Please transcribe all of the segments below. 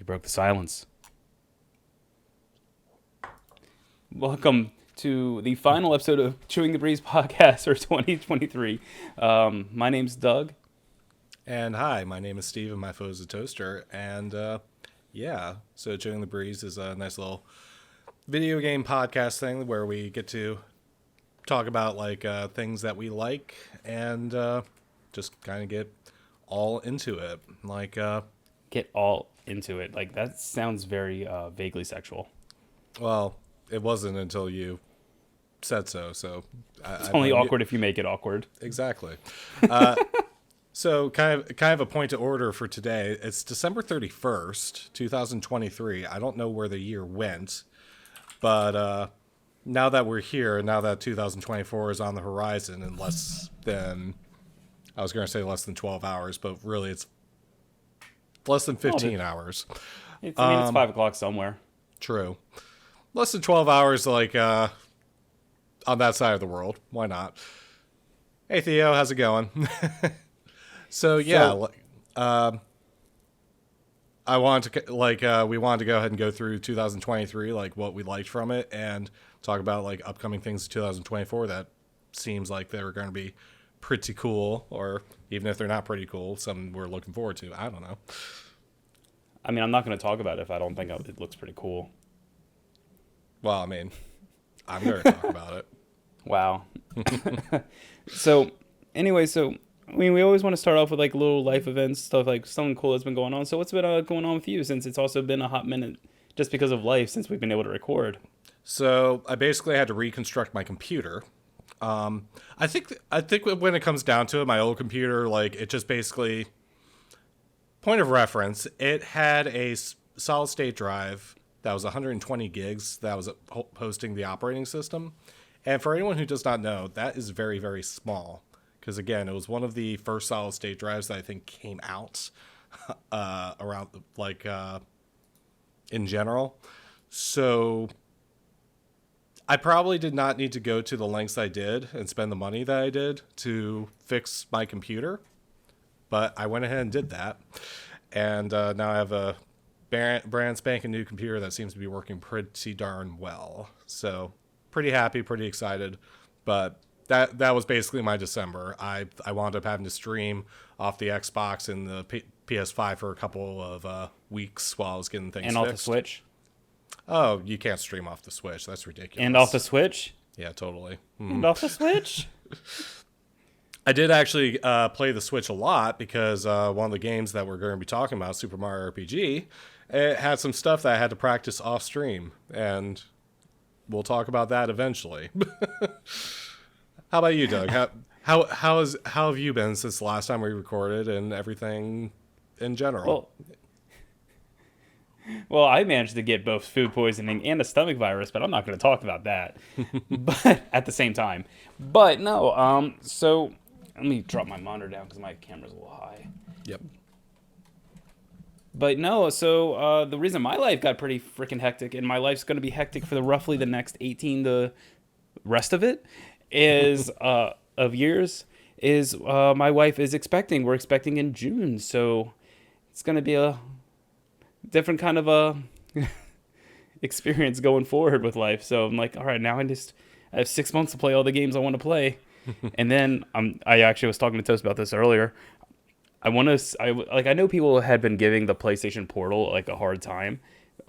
broke the silence. Welcome to the final episode of Chewing the Breeze podcast for 2023. My name's Doug. And hi, my name is Steve, and my foe is a toaster. And so Chewing the Breeze is a nice little video game podcast thing where we get to talk about things that we like and just kind of get all into it. Get all into it. Like, that sounds very vaguely sexual. Well, it wasn't until you said so. So it's only awkward if you make it awkward. Exactly. So kind of a point of order for today. It's December 31st, 2023. I don't know where the year went, but now that we're here, now that 2024 is on the horizon in less than 12 hours, but really it's less than 15 hours. It's 5 o'clock somewhere. True. Less than 12 hours, on that side of the world. Why not? Hey, Theo, how's it going? I wanted to we wanted to go ahead and go through 2023, what we liked from it, and talk about upcoming things in 2024 that seems like they're going to be pretty cool, or even if they're not pretty cool, something we're looking forward to. I don't know. I mean, I'm not going to talk about it if I don't think it looks pretty cool. Well, I mean, I'm going to talk about it. Wow. We always want to start off with little life events, stuff something cool that's been going on. So what's been going on with you, since it's also been a hot minute just because of life since we've been able to record? So I basically had to reconstruct my computer. I think when it comes down to it, my old computer, it just basically, point of reference, it had a solid state drive that was 120 gigs that was hosting the operating system. And for anyone who does not know, that is very, very small. Because again, it was one of the first solid state drives that I think came out around in general. So I probably did not need to go to the lengths I did and spend the money that I did to fix my computer. But I went ahead and did that. And now I have a brand spanking new computer that seems to be working pretty darn well. So pretty happy, pretty excited. But that was basically my December. I wound up having to stream off the Xbox and the PS5 for a couple of weeks while I was getting things fixed. And off the Switch? Oh, you can't stream off the Switch. That's ridiculous. And off the Switch? Yeah, totally. And off the Switch? I did actually play the Switch a lot because one of the games that we're going to be talking about, Super Mario RPG, it had some stuff that I had to practice off stream, and we'll talk about that eventually. How about you, Doug? How have you been since the last time we recorded and everything in general? Well, I managed to get both food poisoning and a stomach virus, but I'm not going to talk about that. But at the same time, so let me drop my monitor down because my camera's a little high. Yep. But no, so the reason my life got pretty freaking hectic, and my life's going to be hectic for roughly the next 18, the rest of it, is of years, is my wife is expecting. We're expecting in June, so it's going to be a different kind of a experience going forward with life. So I'm like, all right, now I have 6 months to play all the games I want to play. And then I actually was talking to Toast about this earlier. I know people had been giving the PlayStation Portal a hard time,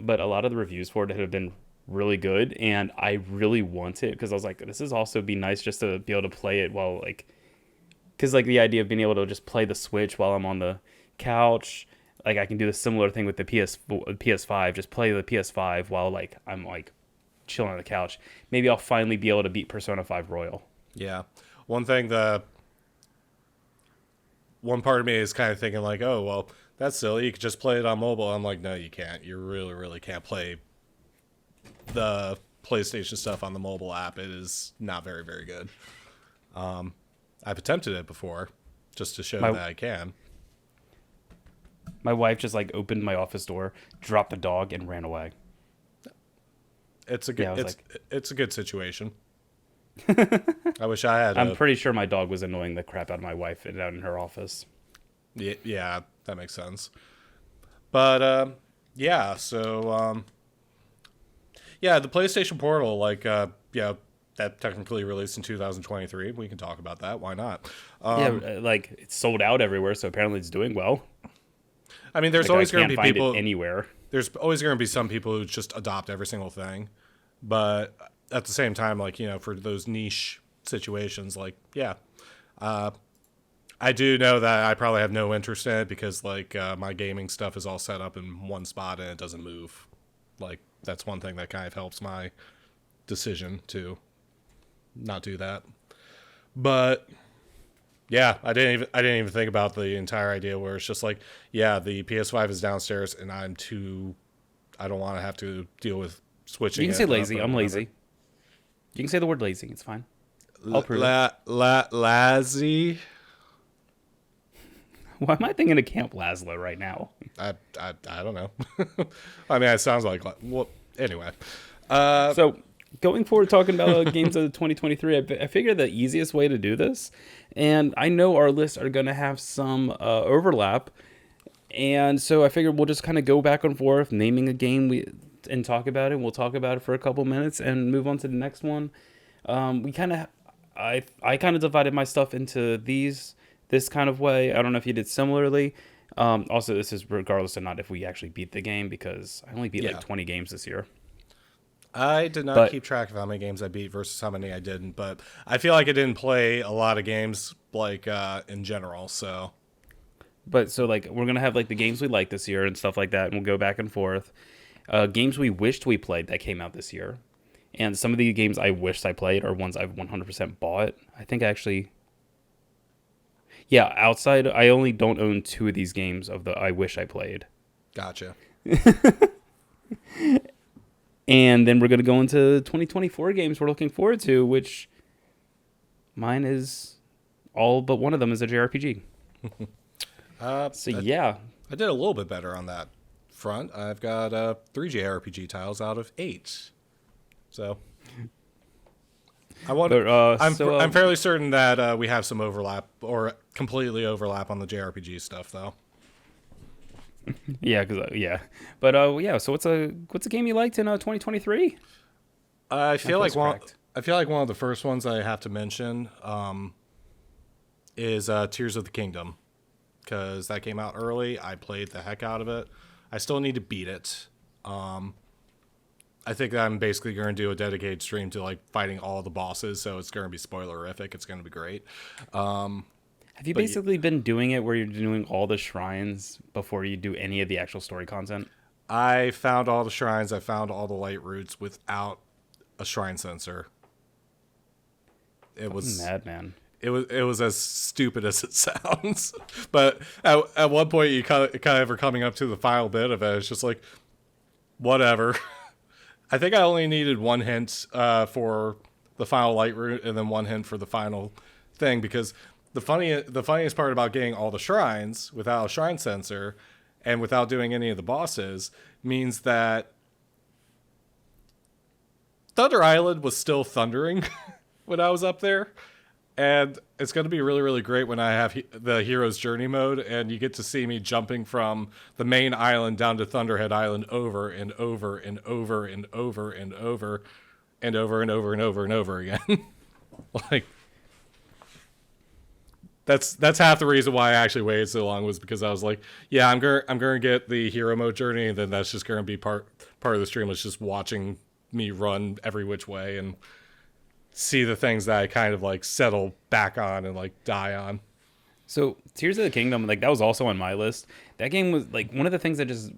but a lot of the reviews for it have been really good, and I really want it because I was like, this is also be nice just to be able to play it while because the idea of being able to just play the Switch while I'm on the couch, I can do the similar thing with the PS5, just play the PS5 while I'm chilling on the couch. Maybe I'll finally be able to beat Persona 5 Royal. Yeah. One part of me is kind of thinking oh, well, that's silly. You could just play it on mobile. I'm like, no, you can't. You really, really can't play the PlayStation stuff on the mobile app. It is not very, very good. I've attempted it before just to show that I can. My wife just opened my office door, dropped the dog, and ran away. It's a good situation. I wish I had. I'm pretty sure my dog was annoying the crap out of my wife down in her office. Yeah, that makes sense. But Yeah, so yeah, the PlayStation Portal, like, yeah, that technically released in 2023. We can talk about that. Why not? Yeah, Um, like it's sold out everywhere, so apparently it's doing well. I mean, there's Like I always going to can't be find it people. anywhere. There's always going to be some people who just adopt every single thing, but at the same time, like, for those niche situations, like, yeah, I do know that I probably have no interest in it because, like, my gaming stuff is all set up in one spot and it doesn't move. Like, that's one thing that kind of helps my decision to not do that. But yeah, I didn't even think about the entire idea where it's just like, yeah, the PS5 is downstairs and I don't want to have to deal with switching. You can say it up lazy. or I'm whatever. lazy. You can say the word lazy. It's fine. I'll prove it. Lazy. Why am I thinking of Camp Lazlo right now? I don't know. I mean, it sounds like, well, anyway. So, going forward, talking about games of 2023, I figured the easiest way to do this, and I know our lists are going to have some overlap, and so I figured we'll just kind of go back and forth, naming a game and talk about it. We'll talk about it for a couple minutes and move on to the next one. We kind of, I kind of divided my stuff into this kind of way. I don't know if you did similarly. Also, this is regardless of not if we actually beat the game because I only beat Yeah. like 20 games this year. I did not But keep track of how many games I beat versus how many I didn't, but I feel like I didn't play a lot of games, like, in general, so. But so like we're gonna have like the games we like this year and stuff like that, and we'll go back and forth. Games we wished we played that came out this year, and some of the games I wished I played are ones I've 100% bought. I think actually, yeah, outside I only don't own two of these games of the I wish I played. Gotcha. And then we're gonna go into 2024 games we're looking forward to, which mine is all but one of them is a JRPG. So I, yeah, I did a little bit better on that front. I've got 3 JRPG titles out of 8. So I want. but I'm fairly certain that we have some overlap or completely overlap on the JRPG stuff, though. yeah, because yeah, but yeah. So what's a game you liked in 2023? I feel like close one. cracked. I feel like one of the first ones I have to mention is Tears of the Kingdom, because that came out early. I played the heck out of it. I still need to beat it. I think that I'm basically going to do a dedicated stream to like fighting all the bosses, so it's going to be spoilerific. It's going to be great. Have you But basically been doing it where you're doing all the shrines before you do any of the actual story content? I found all the shrines. I found all the light roots without a shrine sensor. It was Madman. it was as stupid as it sounds. But at one point, you kind of are coming up to the final bit of it. It's just like, whatever. I think I only needed one hint for the final light route, and then one hint for the final thing. Because the funniest part about getting all the shrines without a shrine sensor and without doing any of the bosses means that Thunder Island was still thundering when I was up there. And it's going to be really, really great when I have the Hero's Journey mode, and you get to see me jumping from the main island down to Thunderhead Island over and over and over and over and over and over and over and over and over again. Like, that's half the reason why I actually waited so long, was because I was like, yeah, I'm gonna get the hero mode journey, and then that's just gonna be part of the stream is just watching me run every which way and see the things that I kind of like settle back on and like die on. So Tears of the Kingdom, like that was also on my list. That game was like one of the things that just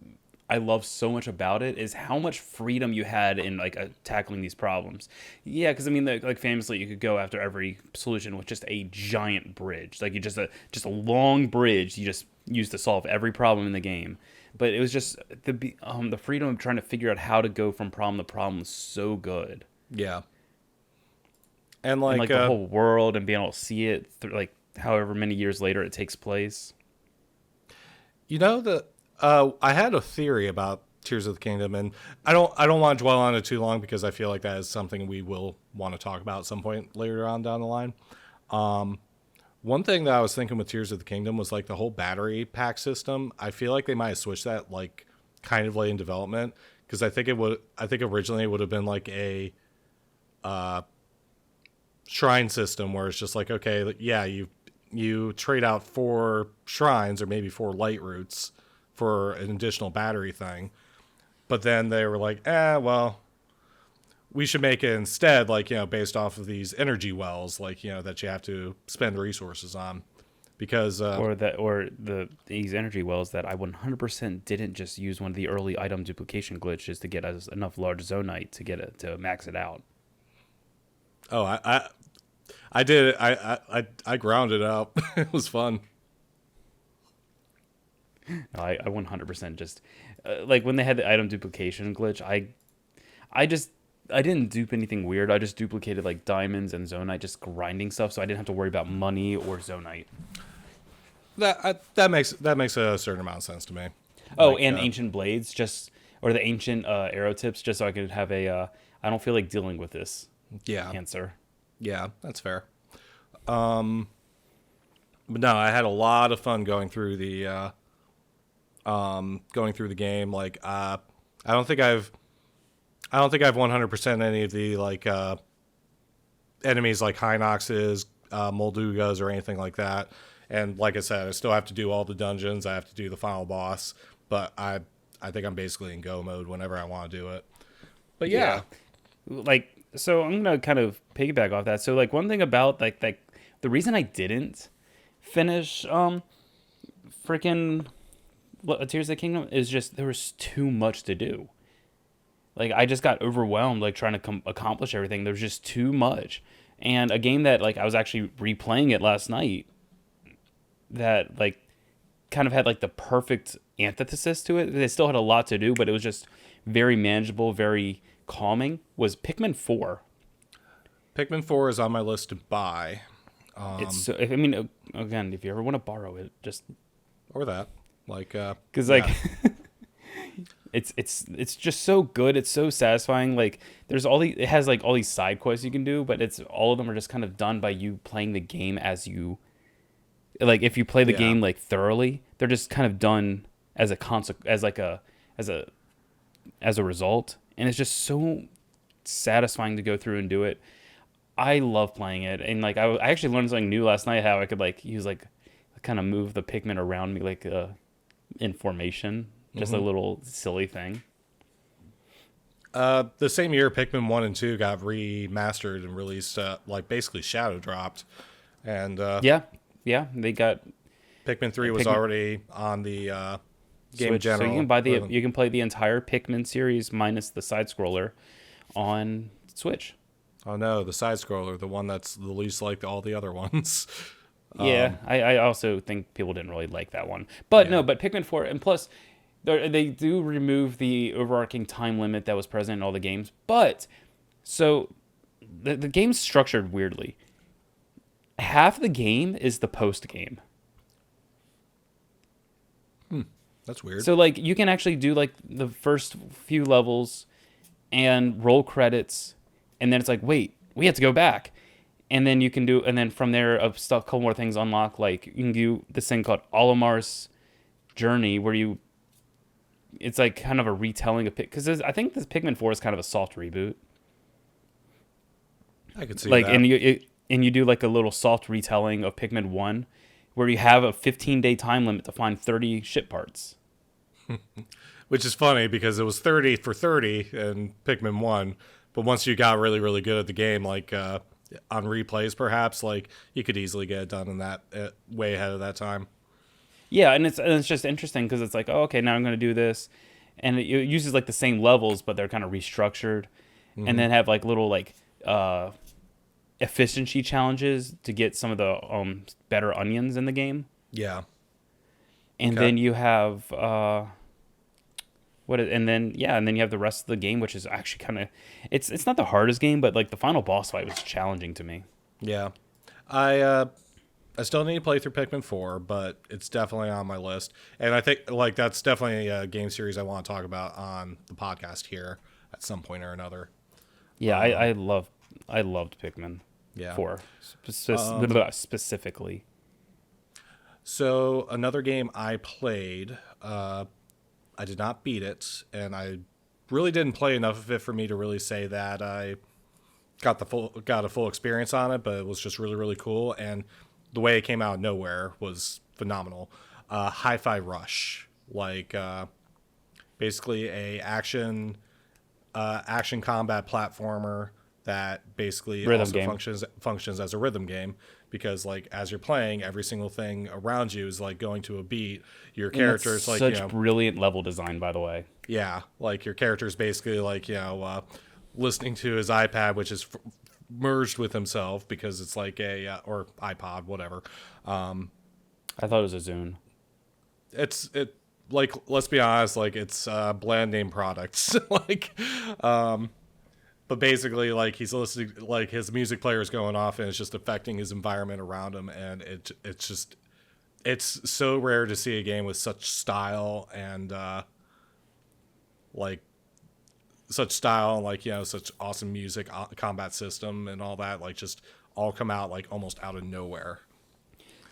I love so much about it is how much freedom you had in like tackling these problems. Yeah, because I mean, like famously, you could go after every solution with just a giant bridge, like you just a long bridge you just use to solve every problem in the game. But it was just the freedom of trying to figure out how to go from problem to problem was so good. Yeah. And And like, like the whole world and being able to see it through, like however many years later it takes place. I had a theory about Tears of the Kingdom, and I don't want to dwell on it too long because I feel like that is something we will want to talk about at some point later on down the line. One thing that I was thinking with Tears of the Kingdom was like the whole battery pack system. I feel like they might have switched that like kind of late in development, because I think originally it would have been like a shrine system where it's just like, okay, yeah, you trade out 4 shrines or maybe 4 light roots for an additional battery thing. But then they were like, well, we should make it instead, like, based off of these energy wells, like, that you have to spend resources on. Because these energy wells that I 100% didn't just use one of the early item duplication glitches to get us enough large zonite to get it to max it out. Oh, I did it. I grounded out. It was fun. No, I 100% just like when they had the item duplication glitch. I didn't dupe anything weird. I just duplicated like diamonds and zonite, just grinding stuff, so I didn't have to worry about money or zonite. That makes a certain amount of sense to me. Oh, like, and ancient blades, or the ancient arrow tips, just so I could have a. I don't feel like dealing with this. Answer. Yeah, that's fair. But no, I had a lot of fun going through the game. Like, I don't think I've 100% any of the like enemies like Hinoxes, Moldugas, or anything like that. And like I said, I still have to do all the dungeons. I have to do the final boss, but I think I'm basically in go mode whenever I want to do it. But yeah. Like, so I'm gonna kind of piggyback off that. So like one thing about like the reason I didn't finish freaking Tears of the Kingdom is just there was too much to do. Like I just got overwhelmed like trying to accomplish everything. There was just too much, and a game that like I was actually replaying it last night. That like kind of had like the perfect antithesis to it. They still had a lot to do, but it was just very manageable, very calming. Was Pikmin 4. Pikmin 4 is on my list to buy. It's I mean, again, if you ever want to borrow it, just or that like because like it's just so good. It's so satisfying. Like there's it has like all these side quests you can do, but it's all of them are just kind of done by you playing the game as you. Like if you play the game like thoroughly, they're just kind of done as a result, and it's just so satisfying to go through and do it. I love playing it, and like I actually learned something new last night, how I could like use like kind of move the Pikmin around me like in formation, just a little silly thing. The same year Pikmin 1 and 2 got remastered and released, like basically shadow dropped, and Yeah, they got Pikmin 3 was already on the Game Switch, General. so you can play the entire Pikmin series minus the side scroller on Switch. Oh no, the side scroller, the one that's the least like all the other ones. Yeah, I also think people didn't really like that one. But no, but Pikmin 4, and plus they do remove the overarching time limit that was present in all the games. But so the game's structured weirdly. Half the game is the post game. That's weird. So like you can actually do like the first few levels and roll credits, and then it's like, wait, we have to go back. And then you can do, and then from there, a couple more things unlock. Like you can do this thing called Olimar's Journey, where it's like kind of a retelling of because I think this Pikmin 4 is kind of a soft reboot. I could see like, that. And you do like a little soft retelling of Pikmin 1, where you have a 15-day time limit to find 30 ship parts. Which is funny because it was 30 for 30 in Pikmin 1, but once you got really, really good at the game, like on replays perhaps, like you could easily get it done in that way ahead of that time. Yeah, and it's just interesting because it's like, oh, okay, now I'm going to do this. And it uses like the same levels, but they're kind of restructured. And then have like little like efficiency challenges to get some of the better onions in the game. Yeah. And then you have and then you have the rest of the game, which is actually kind of it's not the hardest game, but like the final boss fight was challenging to me. Yeah. I still need to play through Pikmin 4, but it's definitely on my list. And I think like that's definitely a game series I want to talk about on the podcast here at some point or another. Yeah, I loved Pikmin 4 specifically. So another game I played, I I did not beat it, and I really didn't play enough of it for me to really say that I got a full experience on it. But it was just really really cool, and the way it came out of nowhere was phenomenal. Hi-Fi Rush, like basically a action combat platformer that basically Rhythm also game. functions as a rhythm game, because like as you're playing, every single thing around you is like going to a beat. Your And that's character's like, such brilliant level design, by the way. yeah, like your character's basically like, listening to his iPad, which is merged with himself because it's like a or iPod, whatever. I thought it was a Zune. It like, let's be honest, like it's brand name products. Like but basically like he's listening, like his music player is going off and it's just affecting his environment around him, and it's so rare to see a game with such style and like such style and like, such awesome music, combat system and all that, like just all come out like almost out of nowhere.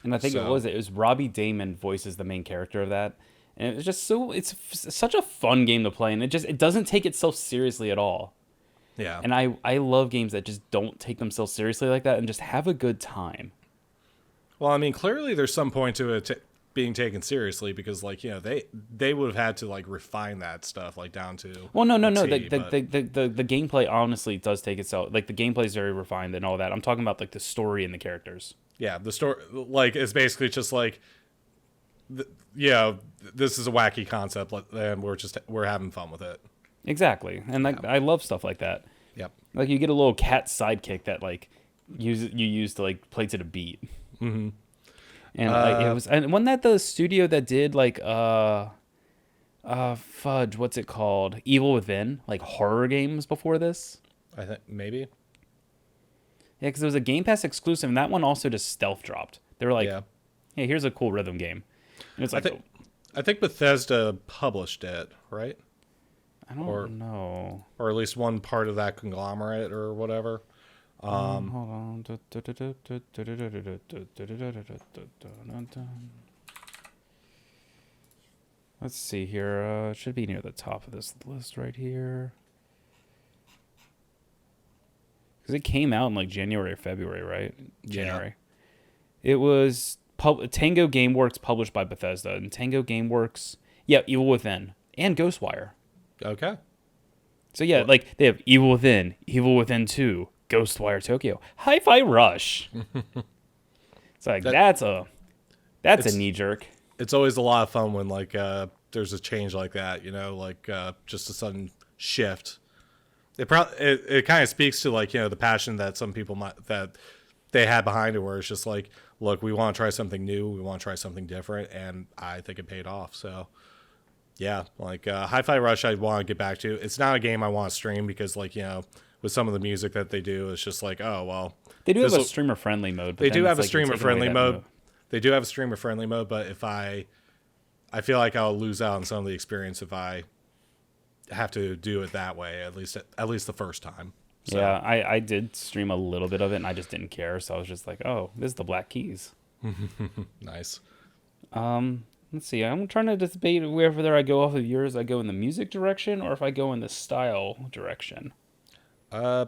And I think So- it was Robbie Damon voices the main character of that. And it's just such a fun game to play, and it doesn't take itself seriously at all. Yeah. And I love games that just don't take themselves seriously like that and just have a good time. Well, I mean, clearly there's some point to it being taken seriously, because like, they would have had to like refine that stuff like down to Well, no. T, The but- the gameplay honestly does take itself, like the gameplay is very refined and all that. I'm talking about like the story and the characters. yeah, the story like it's basically just like this is a wacky concept and we're having fun with it. Exactly, and like I love stuff like that. Yep. Like you get a little cat sidekick that like you use to like play to the beat. Mm-hmm. And like it was, and wasn't that the studio that did like fudge, what's it called? Evil Within, like horror games before this. I think maybe. Yeah, because it was a Game Pass exclusive, and that one also just stealth dropped. They were like, Yeah. "Hey, here's a cool rhythm game," and it's like, I think Bethesda published it, right? I don't or- know. Or at least one part of that conglomerate or whatever. Hold on. Let's see here. It should be near the top of this list right here. Because it came out in like January or February, right? January. It was Tango Gameworks, published by Bethesda. And Tango Gameworks, yeah, Evil Within, and Ghostwire. Okay. So yeah, like they have Evil Within, Evil Within 2, Ghostwire Tokyo, Hi-Fi Rush. It's like that's a knee jerk. It's always a lot of fun when like there's a change like that, like just a sudden shift. It kind of speaks to like, the passion that some people that they had behind it, where it's just like, look, we want to try something new, we want to try something different, and I think it paid off. So yeah, like Hi-Fi Rush I want to get back to. It's not a game I want to stream because like, with some of the music that they do, it's just like, oh well. They do have a this'll- streamer friendly mode. But They then do have it's a like you're streamer friendly taking away that mode. They do have a streamer friendly mode, but if I feel like I'll lose out on some of the experience if I have to do it that way, at least the first time. So, Yeah, I did stream a little bit of it, and I just didn't care. So I was just like, oh, this is the Black Keys. nice. Let's see. I'm trying to debate whether I go off of yours, I go in the music direction, or if I go in the style direction. Go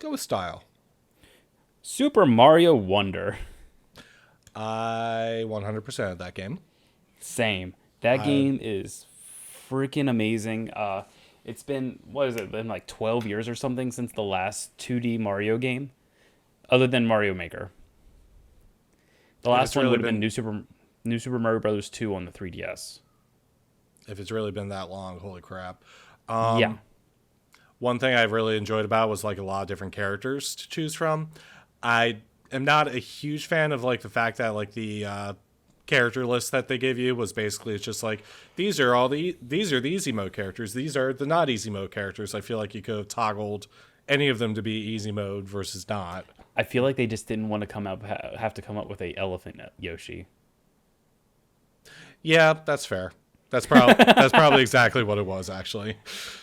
with style. Super Mario Wonder. I 100% of that game. Same. That game is freaking amazing. It's been, what is it, been like 12 years or something since the last 2D Mario game, other than Mario Maker. The last it's one really would have been New Super Mario Bros. 2 on the 3DS. If it's really been that long, holy crap. Yeah. One thing I really enjoyed about was like a lot of different characters to choose from. I am not a huge fan of like the fact that like the character list that they give you was basically, it's just like, these are the easy mode characters, these are the not easy mode characters. I feel like you could have toggled any of them to be easy mode versus not. I feel like they just didn't want to have to come up with a elephant Yoshi. Yeah, that's fair. That's probably exactly what it was actually.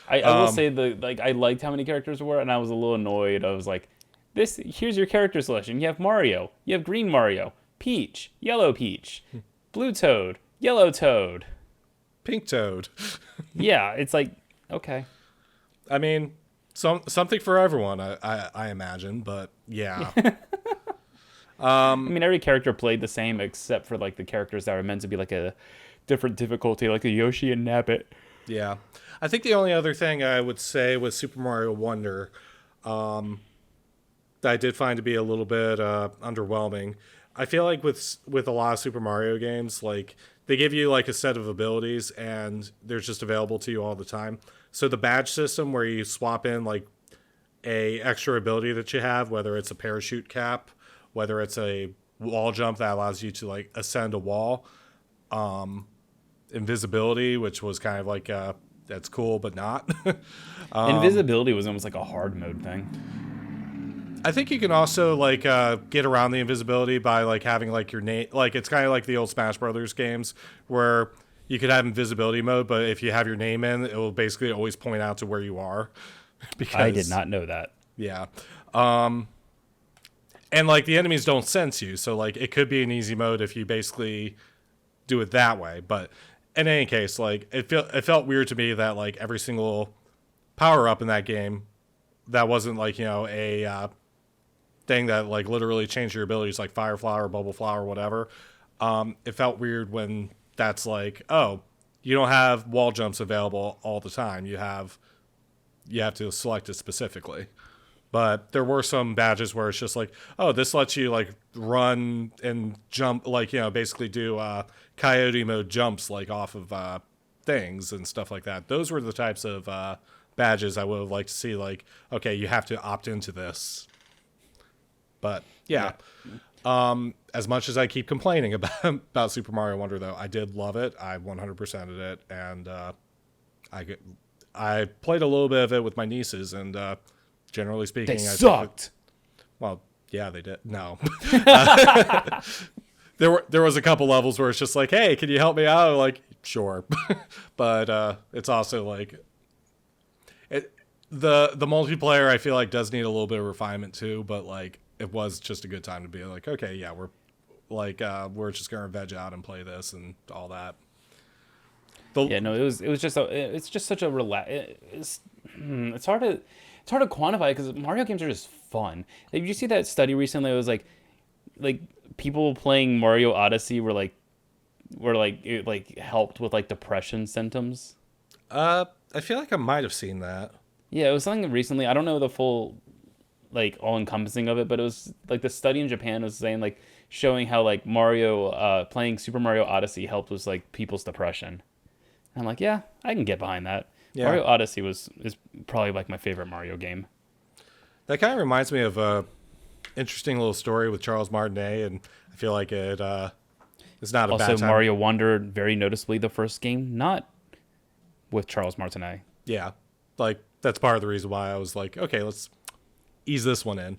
I will say I liked how many characters there were, and I was a little annoyed. I was like, here's your character selection. You have Mario, you have Green Mario, Peach, Yellow Peach, Blue Toad, Yellow Toad. Pink Toad. Yeah, it's like, okay. I mean, something for everyone, I imagine, but yeah. I mean, every character played the same except for like the characters that were meant to be like a different difficulty, like the Yoshi and Nabbit. Yeah. I think the only other thing I would say with Super Mario Wonder that I did find to be a little bit underwhelming. I feel like with a lot of Super Mario games, like they give you like a set of abilities and they're just available to you all the time. So the badge system where you swap in like a extra ability that you have, whether it's a parachute cap, whether it's a wall jump that allows you to like ascend a wall, invisibility, which was kind of like that's cool but not. Invisibility was almost like a hard mode thing. I think you can also like get around the invisibility by like having like your name. Like it's kind of like the old Smash Brothers games where you could have invisibility mode, but if you have your name in, it will basically always point out to where you are. Because I did not know that. Yeah. And like the enemies don't sense you, so like it could be an easy mode if you basically do it that way. But in any case, like it felt weird to me that like every single power up in that game that wasn't like, you know, a thing that like literally changed your abilities, like fire flower, bubble flower, whatever. It felt weird when that's like, oh, you don't have wall jumps available all the time. You have to select it specifically. But there were some badges where it's just like, oh, this lets you like run and jump, like, you know, basically do coyote mode jumps like off of things and stuff like that. Those were the types of badges I would have liked to see. Like, okay, you have to opt into this. But yeah. As much as I keep complaining about Super Mario Wonder, though, I did love it. I 100%ed it, and I played a little bit of it with my nieces, and generally speaking, They sucked. Well, yeah, they did. No, there was a couple levels where it's just like, hey, can you help me out? Like, sure, but it's also like the multiplayer. I feel like does need a little bit of refinement too, but like it was just a good time to be like, okay, yeah, we're just gonna veg out and play this and all that. Yeah, no, it's just such a it's hard to quantify because Mario games are just fun. Did you see that study recently? It was like people playing Mario Odyssey were it like helped with like depression symptoms. I feel like I might have seen that. Yeah, it was something recently. I don't know the full like all encompassing of it, but it was like the study in Japan was saying like showing how like Mario playing Super Mario Odyssey helped with like people's depression. And I'm like, yeah, I can get behind that. Yeah. Mario Odyssey is probably like my favorite Mario game. That kind of reminds me of a interesting little story with Charles Martinet, and I feel like it's not a bad time. Also, Mario Wonder, very noticeably the first game, not with Charles Martinet. Yeah, like that's part of the reason why I was like, okay, let's ease this one in.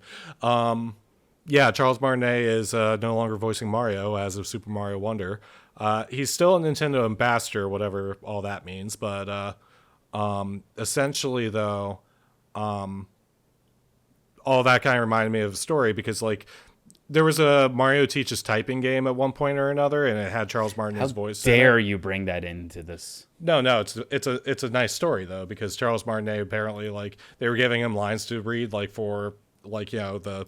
Yeah, Charles Martinet is no longer voicing Mario as of Super Mario Wonder. He's still a Nintendo ambassador, whatever all that means, but essentially though, all that kind of reminded me of a story because like there was a Mario Teaches Typing game at one point or another, and it had Charles Martinet's voice. How dare you bring that into this? No, it's a nice story though, because Charles Martinet apparently like they were giving him lines to read like for like, you know, the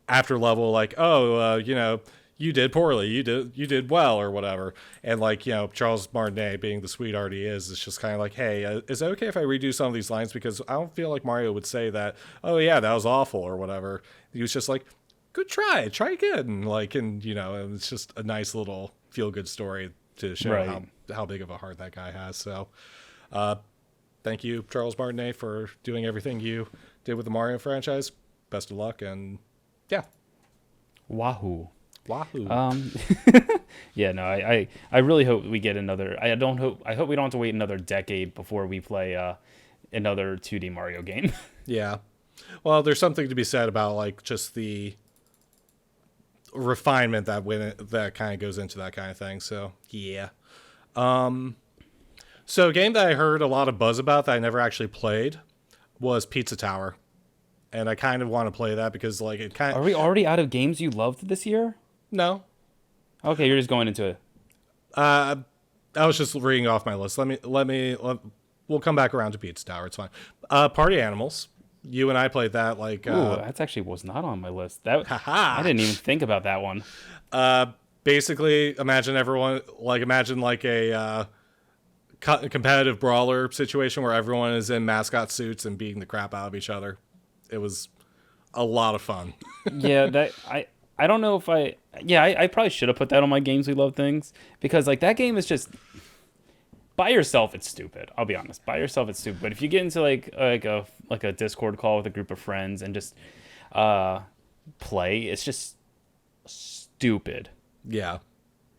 after level, like, oh, you know, you did poorly, you did well or whatever. And like, you know, Charles Martinet being the sweetheart he is, it's just kind of like, hey, is it okay if I redo some of these lines? Because I don't feel like Mario would say that, oh yeah, that was awful or whatever. He was just like, good try again. Like, and you know, it's just a nice little feel good story to show how big of a heart that guy has. So thank you, Charles Martinet, for doing everything you did with the Mario franchise. Best of luck, and yeah. Wahoo. Wahoo. Yeah, no, I really hope we get another. I hope we don't have to wait another decade before we play another 2D Mario game. Yeah. Well, there's something to be said about like just the refinement that kind of goes into that kind of thing. So yeah. So a game that I heard a lot of buzz about that I never actually played was Pizza Tower, and I kind of want to play that because like it kind of. Are we already out of games you loved this year? No. Okay, you're just going into it. I was just reading off my list. We'll come back around to Pizza Tower. It's fine. Party Animals. You and I played that like. Ooh, that's actually was not on my list. That Haha. I didn't even think about that one. Basically, imagine like a competitive brawler situation where everyone is in mascot suits and beating the crap out of each other. It was a lot of fun. Yeah, that I don't know if I probably should have put that on my games we love things, because like that game is just by yourself it's stupid. I'll be honest. By yourself it's stupid. But if you get into like a Discord call with a group of friends and just play, it's just stupid. Yeah.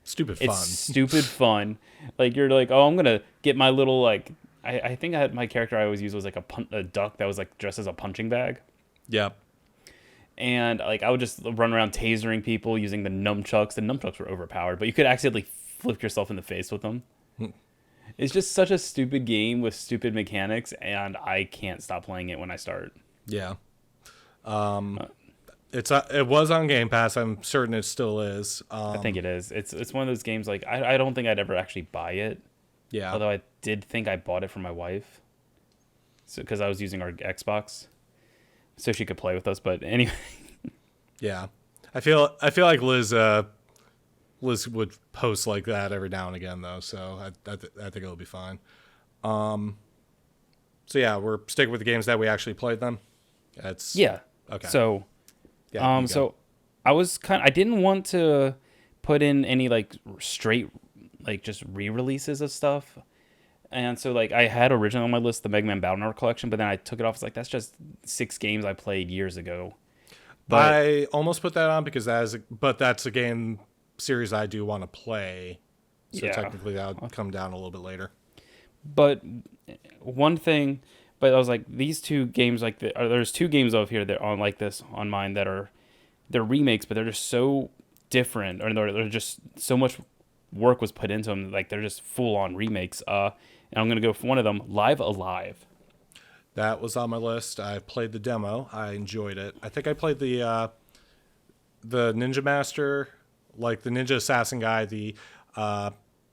Stupid It's fun. stupid fun. Like you're like, oh, I'm gonna get my little like. I think I had my character I always used was like a duck that was like dressed as a punching bag, Yep. and like I would just run around tasering people using the nunchucks. The nunchucks were overpowered, but you could accidentally flip yourself in the face with them. It's just such a stupid game with stupid mechanics, and I can't stop playing it when I start. Yeah. It was on Game Pass. I'm certain it still is. I think it is. It's one of those games like I don't think I'd ever actually buy it. Yeah. Although I did think I bought it for my wife, so because I was using our Xbox, so she could play with us. But anyway, Yeah. I feel like Liz would post like that every now and again though, so I think it'll be fine. So yeah, we're sticking with the games that we actually played then. It's yeah. Okay. So Yeah, you go. so I didn't want to put in any like straight like just re-releases of stuff. And so like I had originally on my list the Mega Man Battle Network collection, but then I took it off. It's like that's just 6 games I played years ago. But I almost put that on because that's a game series I do want to play. So Yeah. technically that would come down a little bit later. But one thing, but I was like, these 2 games, like there's 2 games over here that are on like this on mine that they're remakes, but they're just so different, or they're just so much work was put into them, like they're just full on remakes. And I'm gonna go for one of them, Live Alive. That was on my list. I played the demo. I enjoyed it. I think I played the Ninja Master, like the Ninja Assassin guy, the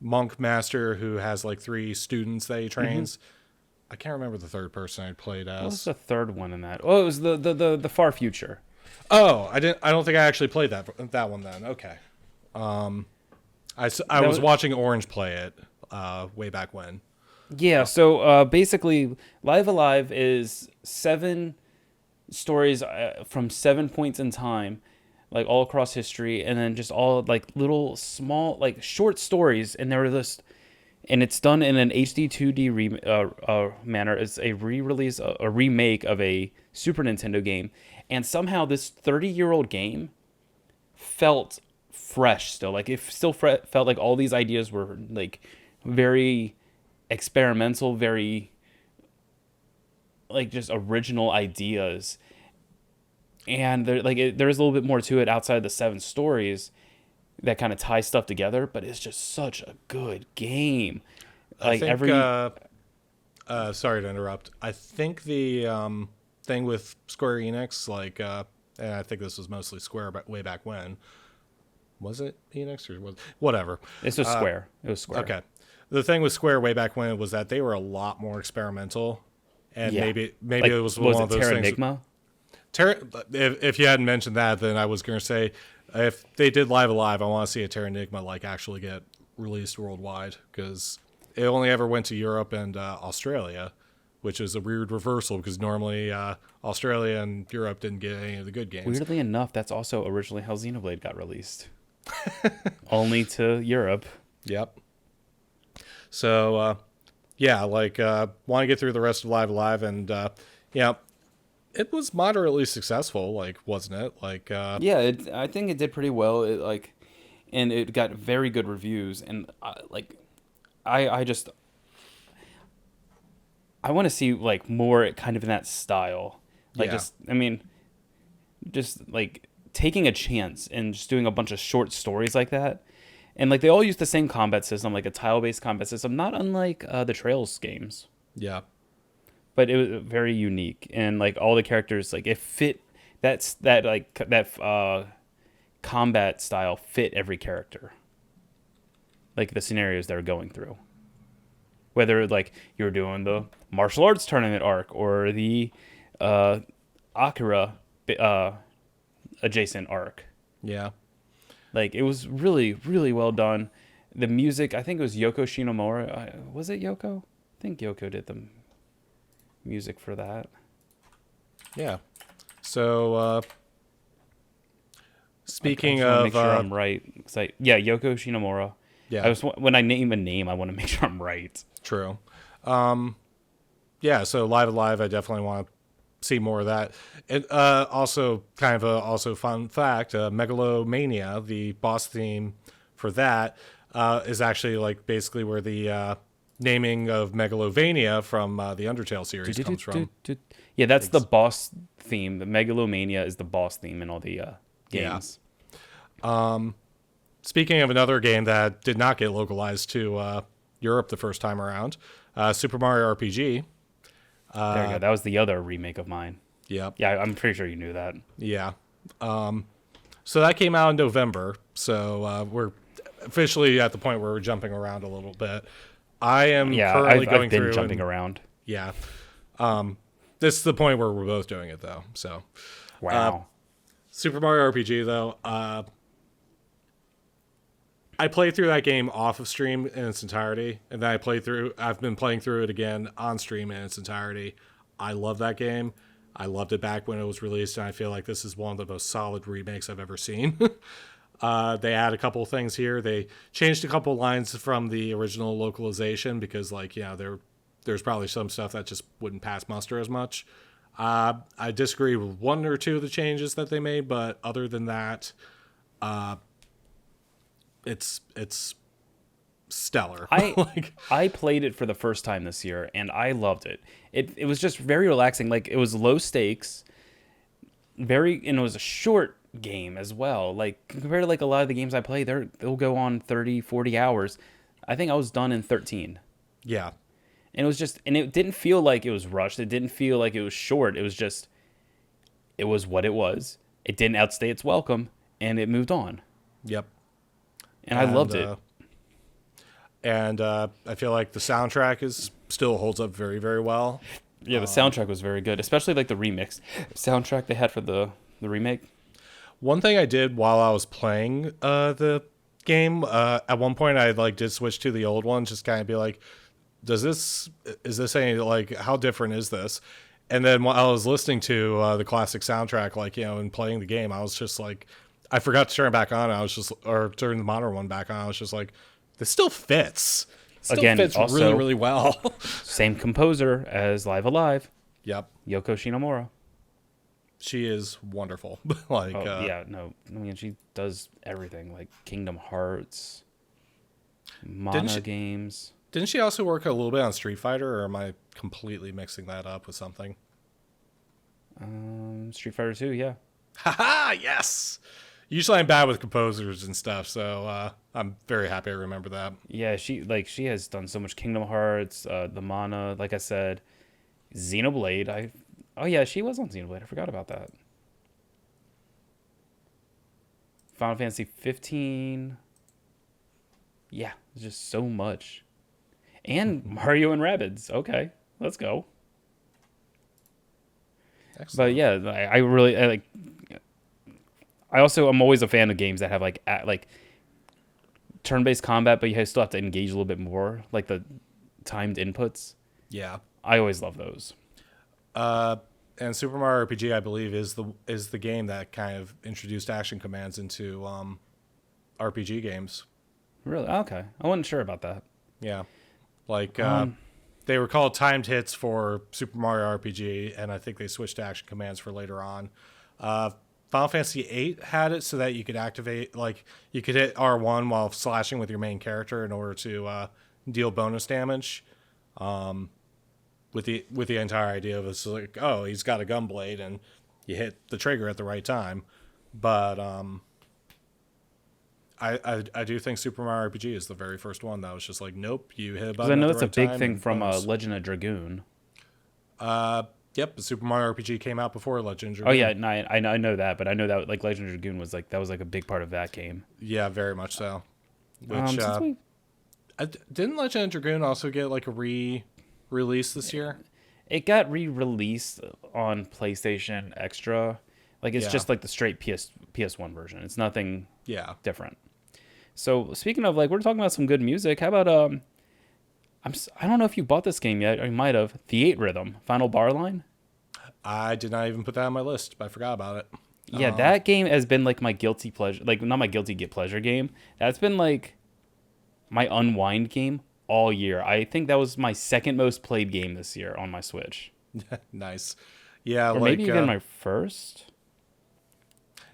Monk Master who has like 3 students that he trains. I can't remember the third person I played What was as. the third one in that? Oh, it was the Far Future. Oh, I don't think I actually played that one then. Okay. I was watching Orange play it way back when. Yeah, so basically, Live Alive is 7 stories from 7 points in time, like all across history, and then just all like little small like short stories, and they're just, and it's done in an HD 2D manner. It's a re-release, a remake of a Super Nintendo game, and somehow this 30-year-old game felt fresh still. Like it still felt like all these ideas were like very experimental, very like just original ideas, and there there's a little bit more to it outside the 7 stories that kind of tie stuff together, but it's just such a good game. Like I think, sorry to interrupt. I think the thing with Square Enix, like, and I think this was mostly Square, but way back when, was it Enix or was whatever? This was Square. It was Square. Okay. The thing with Square way back when was that they were a lot more experimental, and Yeah. maybe Like, it was one of those things. Terranigma? If you hadn't mentioned that, then I was going to say if they did Live Alive, I want to see a Terranigma like actually get released worldwide, because it only ever went to Europe and Australia, which is a weird reversal because normally Australia and Europe didn't get any of the good games. Weirdly enough, that's also originally how Xenoblade got released. Only to Europe. Yep. So, yeah, like, want to get through the rest of Live Alive, and, yeah, it was moderately successful, like, wasn't it? Like, Yeah, I think it did pretty well. And it got very good reviews. And I just I want to see like more kind of in that style. Like Yeah. just like taking a chance and just doing a bunch of short stories like that. And like they all use the same combat system, like a tile-based combat system, not unlike the Trails games. yeah. But it was very unique, and like all the characters, like it fit. That combat style fit every character. like the scenarios they're going through. Whether like you're doing the martial arts tournament arc or the Akira adjacent arc. Yeah. Like it was really, really well done. The music, I think it was Yoko Shinomura. Was it Yoko? I think Yoko did the music for that. Yeah. So, speaking I just wanna of, make sure I'm right. Yeah, Yoko Shinomura. yeah, When I name a name, I want to make sure I'm right. true. Yeah, so Live Alive, I definitely want to see more of that. And also, kind of a also fun fact, Megalomania, the boss theme for that, is actually like basically where the naming of Megalovania from the Undertale series comes from. Yeah, that's the boss theme. The Megalomania is the boss theme in all the Yeah. games. Speaking of another game that did not get localized to Europe the first time around, Super Mario RPG. There you go. That was the other remake of mine. Yep. Yeah, I'm pretty sure you knew that. Yeah. So that came out in November. So we're officially at the point where we're jumping around a little bit. I am Yeah, currently going I've been through jumping and- around. Yeah. This is the point where we're both doing it though. So Wow. Super Mario RPG though, I played through that game off of stream in its entirety, and then I've been playing through it again on stream in its entirety. I love that game. I loved it back when it was released, and I feel like this is one of the most solid remakes I've ever seen. They add a couple things here. They changed a couple lines from the original localization because, like, you know, there's probably some stuff that just wouldn't pass muster as much. I disagree with one or two of the changes that they made, but other than that, it's stellar. I played it for the first time this year and I loved it. It was just very relaxing. Like it was low stakes, and it was a short game as well. Like compared to like a lot of the games I play, they'll go on 30, 40 hours. I think I was done in 13. Yeah. And it didn't feel like it was rushed. It didn't feel like it was short. It was what it was. It didn't outstay its welcome and it moved on. Yep. And I loved it. And I feel like the soundtrack still holds up very, very well. Yeah, the soundtrack was very good, especially like the remix soundtrack they had for the remake. One thing I did while I was playing the game, at one point I did switch to the old one, just kind of be like, is this any, like, how different is this? And then while I was listening to the classic soundtrack, like, you know, and playing the game, I was just like, I forgot to turn it back on. Or turn the modern one back on. I was just like, this still fits. Again, fits also, really, really well. Same composer as Live Alive, Yep. Yoko Shinomura. She is wonderful. Yeah, no, I mean she does everything like Kingdom Hearts, Mana games. Didn't she also work a little bit on Street Fighter, or am I completely mixing that up with something? Street Fighter 2, yeah. Haha, yes. Usually I'm bad with composers and stuff, so I'm very happy I remember that. Yeah, she has done so much Kingdom Hearts, the Mana, like I said, Xenoblade. Oh yeah, she was on Xenoblade. I forgot about that. Final Fantasy 15. Yeah, there's just so much. And Mario and Rabbids. Okay, let's go. Excellent. But yeah, I'm always a fan of games that have like turn-based combat, but you still have to engage a little bit more, like the timed inputs. Yeah. I always love those. And Super Mario RPG, I believe, is the game that kind of introduced action commands into RPG games. Really? Okay. I wasn't sure about that. Yeah. Like, they were called timed hits for Super Mario RPG, and I think they switched to action commands for later on. Final Fantasy VIII had it so that you could activate, like, you could hit R1 while slashing with your main character in order to deal bonus damage. With the entire idea of it's like, oh, he's got a gun blade, and you hit the trigger at the right time. But I do think Super Mario RPG is the very first one that was just like, nope, you hit a button. I know at the that's a right big time thing and from bonus. Legend of Dragoon. Yep, the Super Mario RPG came out before Legend of Dragoon. Oh yeah, no, I know that, but I know that like Legend of Dragoon was like a big part of that game. Yeah, very much so. Which Didn't Legend of Dragoon also get like a re-release this year? It got re-released on PlayStation Extra. Like it's Yeah. just like the straight PS1 version. It's nothing Yeah. different. So speaking of like, we're talking about some good music. How about I don't know if you bought this game yet, or you might have. The 8 Rhythm Final Bar Line. I did not even put that on my list, but I forgot about it. Yeah, that game has been like my guilty pleasure, like not my guilty get pleasure game. That's been like my unwind game all year. I think that was my second most played game this year on my Switch, Nice. Yeah, or maybe like even my first.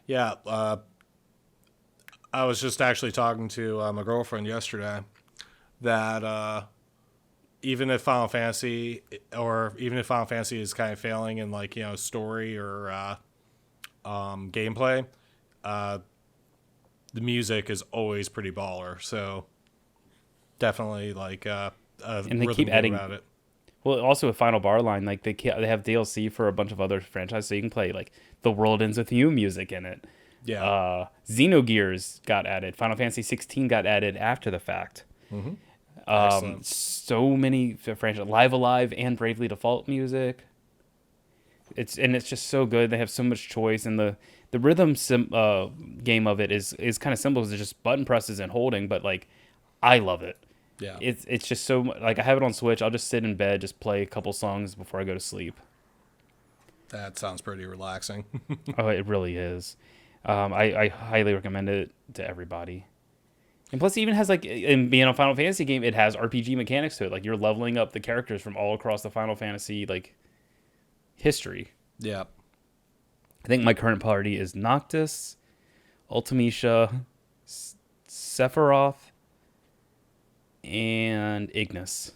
yeah, I was just actually talking to my girlfriend yesterday that even if Final Fantasy is kind of failing in like story or gameplay, uh, the music is always pretty baller. So definitely like a And they rhythm keep game adding. about it. Well, also a Final Bar Line, like they have DLC for a bunch of other franchises, so you can play like The World Ends with You music in it. Yeah, Xenogears got added. Final Fantasy 16 got added after the fact. excellent. So many franchises, Live Alive and Bravely Default music. It's just so good. They have so much choice, and the rhythm game of it is kind of simple. It's just button presses and holding, but like I love it. Yeah, It's just so like I have it on Switch. I'll just sit in bed, just play a couple songs before I go to sleep. that sounds pretty relaxing. Oh, it really is. I highly recommend it to everybody. And plus, it even has like in being a Final Fantasy game, it has RPG mechanics to it. Like you're leveling up the characters from all across the Final Fantasy like history. Yeah. I think my current party is Noctis, Ultimecia, Sephiroth, and Ignis.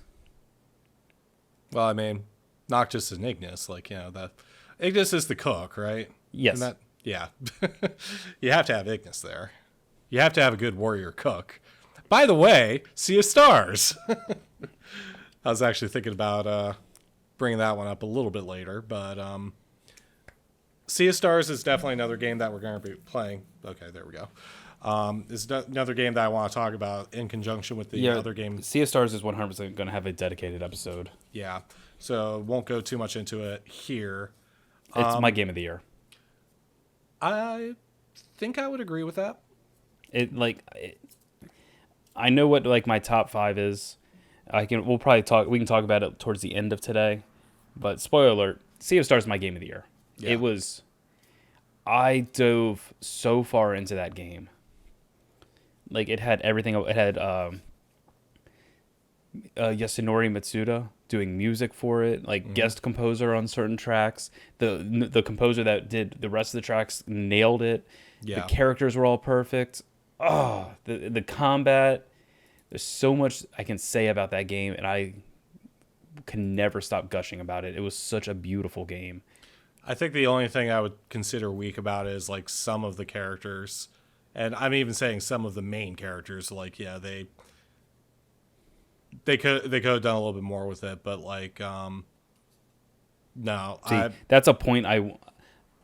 Well, I mean, Noctis and Ignis, like, that Ignis is the cook, right? Yes. And that, yeah. You have to have Ignis there. You have to have a good warrior cook. By the way, Sea of Stars. I was actually thinking about bringing that one up a little bit later, but Sea of Stars is definitely another game that we're going to be playing. Okay, there we go. It's another game that I want to talk about in conjunction with the other game. Sea of Stars is 100% going to have a dedicated episode. Yeah, so won't go too much into it here. It's my game of the year. I think I would agree with that. I know what like my top 5 is. We can talk about it towards the end of today. But spoiler alert, Sea of Stars is my game of the year. Yeah. I dove so far into that game. Like it had everything. It had Yasunori Mitsuda doing music for it, like guest composer on certain tracks. The composer that did the rest of the tracks nailed it. Yeah. The characters were all perfect. Oh, the combat. There's so much I can say about that game, and I can never stop gushing about it. It was such a beautiful game. I think the only thing I would consider weak about it is like some of the characters, and I'm even saying some of the main characters. Like, yeah, they could have done a little bit more with it, but like, no, See, that's a point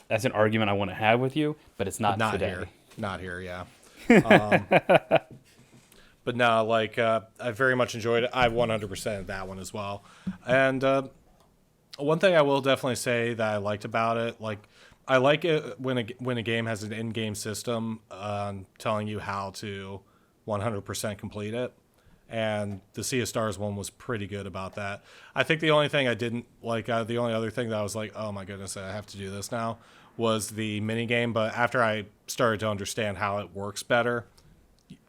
that's an argument I want to have with you, but it's not today. Not here, yeah. But no, like I very much enjoyed it. I 100% that one as well. And one thing I will definitely say that I liked about it, like I like it when a game has an in-game system telling you how to 100% complete it. And the Sea of Stars one was pretty good about that. I think the only thing I didn't like, the only other thing that I was like, oh my goodness, I have to do this now, was the mini game. But after I started to understand how it works better,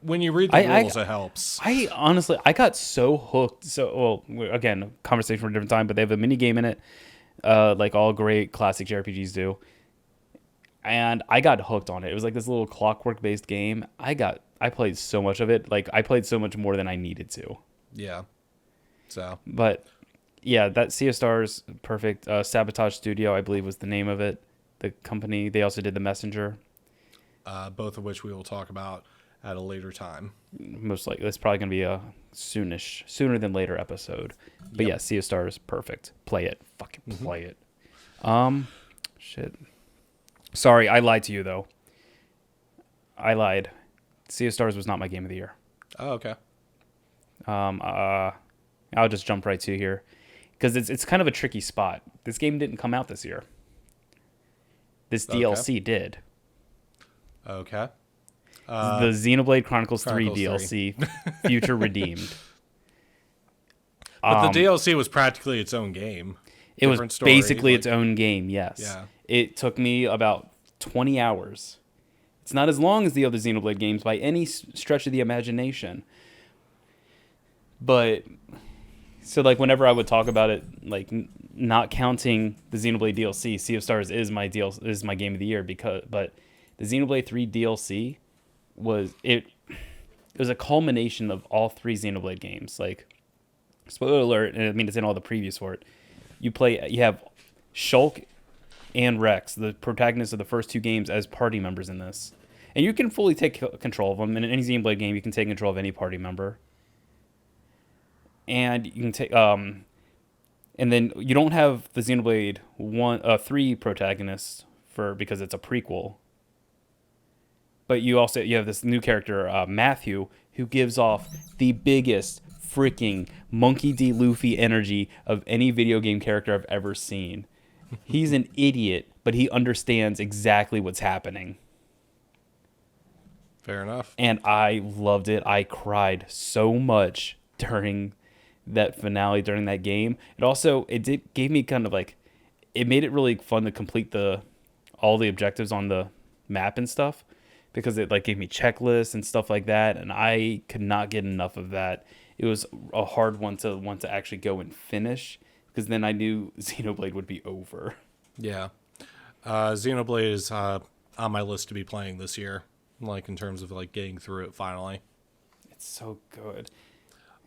when you read the rules, it helps. I got so hooked. So, well, again, conversation for a different time, but they have a mini game in it, like all great classic JRPGs do. And I got hooked on it. It was like this little clockwork based game. I played so much of it. Like I played so much more than I needed to. Yeah. So. But yeah, that Sea of Stars, perfect. Sabotage Studio, I believe, was the name of it. The company. They also did The Messenger. Both of which we will talk about at a later time. Most likely, it's probably gonna be a sooner than later episode. But yeah, Sea of Stars, perfect. Play it, fucking play it. Shit. Sorry, I lied to you though. I lied. Sea of Stars was not my game of the year. Oh, okay. Um, uh, I'll just jump right to here because it's kind of a tricky spot. This game didn't come out this year. This Okay. DLC did. Okay. The Xenoblade Chronicles 3 Chronicles 3. DLC, Future Redeemed. But the DLC was practically its own game. It was Different story, basically like- its own game, yes. Yeah. It took me about 20 hours. It's not as long as the other Xenoblade games by any stretch of the imagination. But, so like whenever I would talk about it, like not counting the Xenoblade DLC, Sea of Stars is my game of the year but the Xenoblade 3 DLC it was a culmination of all three Xenoblade games. Like, spoiler alert, and I mean it's in all the previews for it. You have Shulk and Rex, the protagonists of the first two games, as party members in this. And you can fully take control of them. In any Xenoblade game, you can take control of any party member. And you can take and then you don't have the Xenoblade 3 protagonists because it's a prequel. But you have this new character, Matthew, who gives off the biggest freaking Monkey D. Luffy energy of any video game character I've ever seen. He's an idiot, but he understands exactly what's happening. Fair enough. And I loved it. I cried so much during that finale, during that game. It gave me kind of like, it made it really fun to complete all the objectives on the map and stuff, because it like gave me checklists and stuff like that, and I could not get enough of that. It was a hard one to actually go and finish, because then I knew Xenoblade would be over. Yeah. Xenoblade is on my list to be playing this year, like in terms of like getting through it finally. It's so good.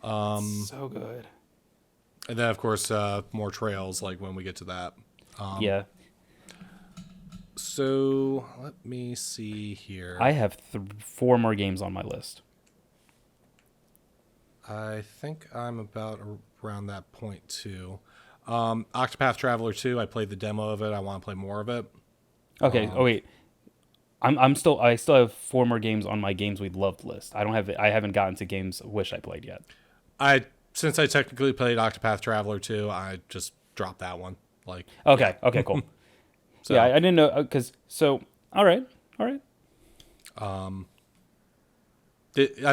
So good. And then of course more Trails, like when we get to that. Yeah. So let me see here. I have 4 more games on my list. I think I'm about around that point too. Octopath Traveler 2, I played the demo of it. I want to play more of it. Okay. Wait. I still have 4 more games on my games we loved list. I haven't gotten to games I wish I played yet. Since I technically played Octopath Traveler 2, I just dropped that one. Like, okay. Okay. Cool. so, yeah, I didn't know all right. I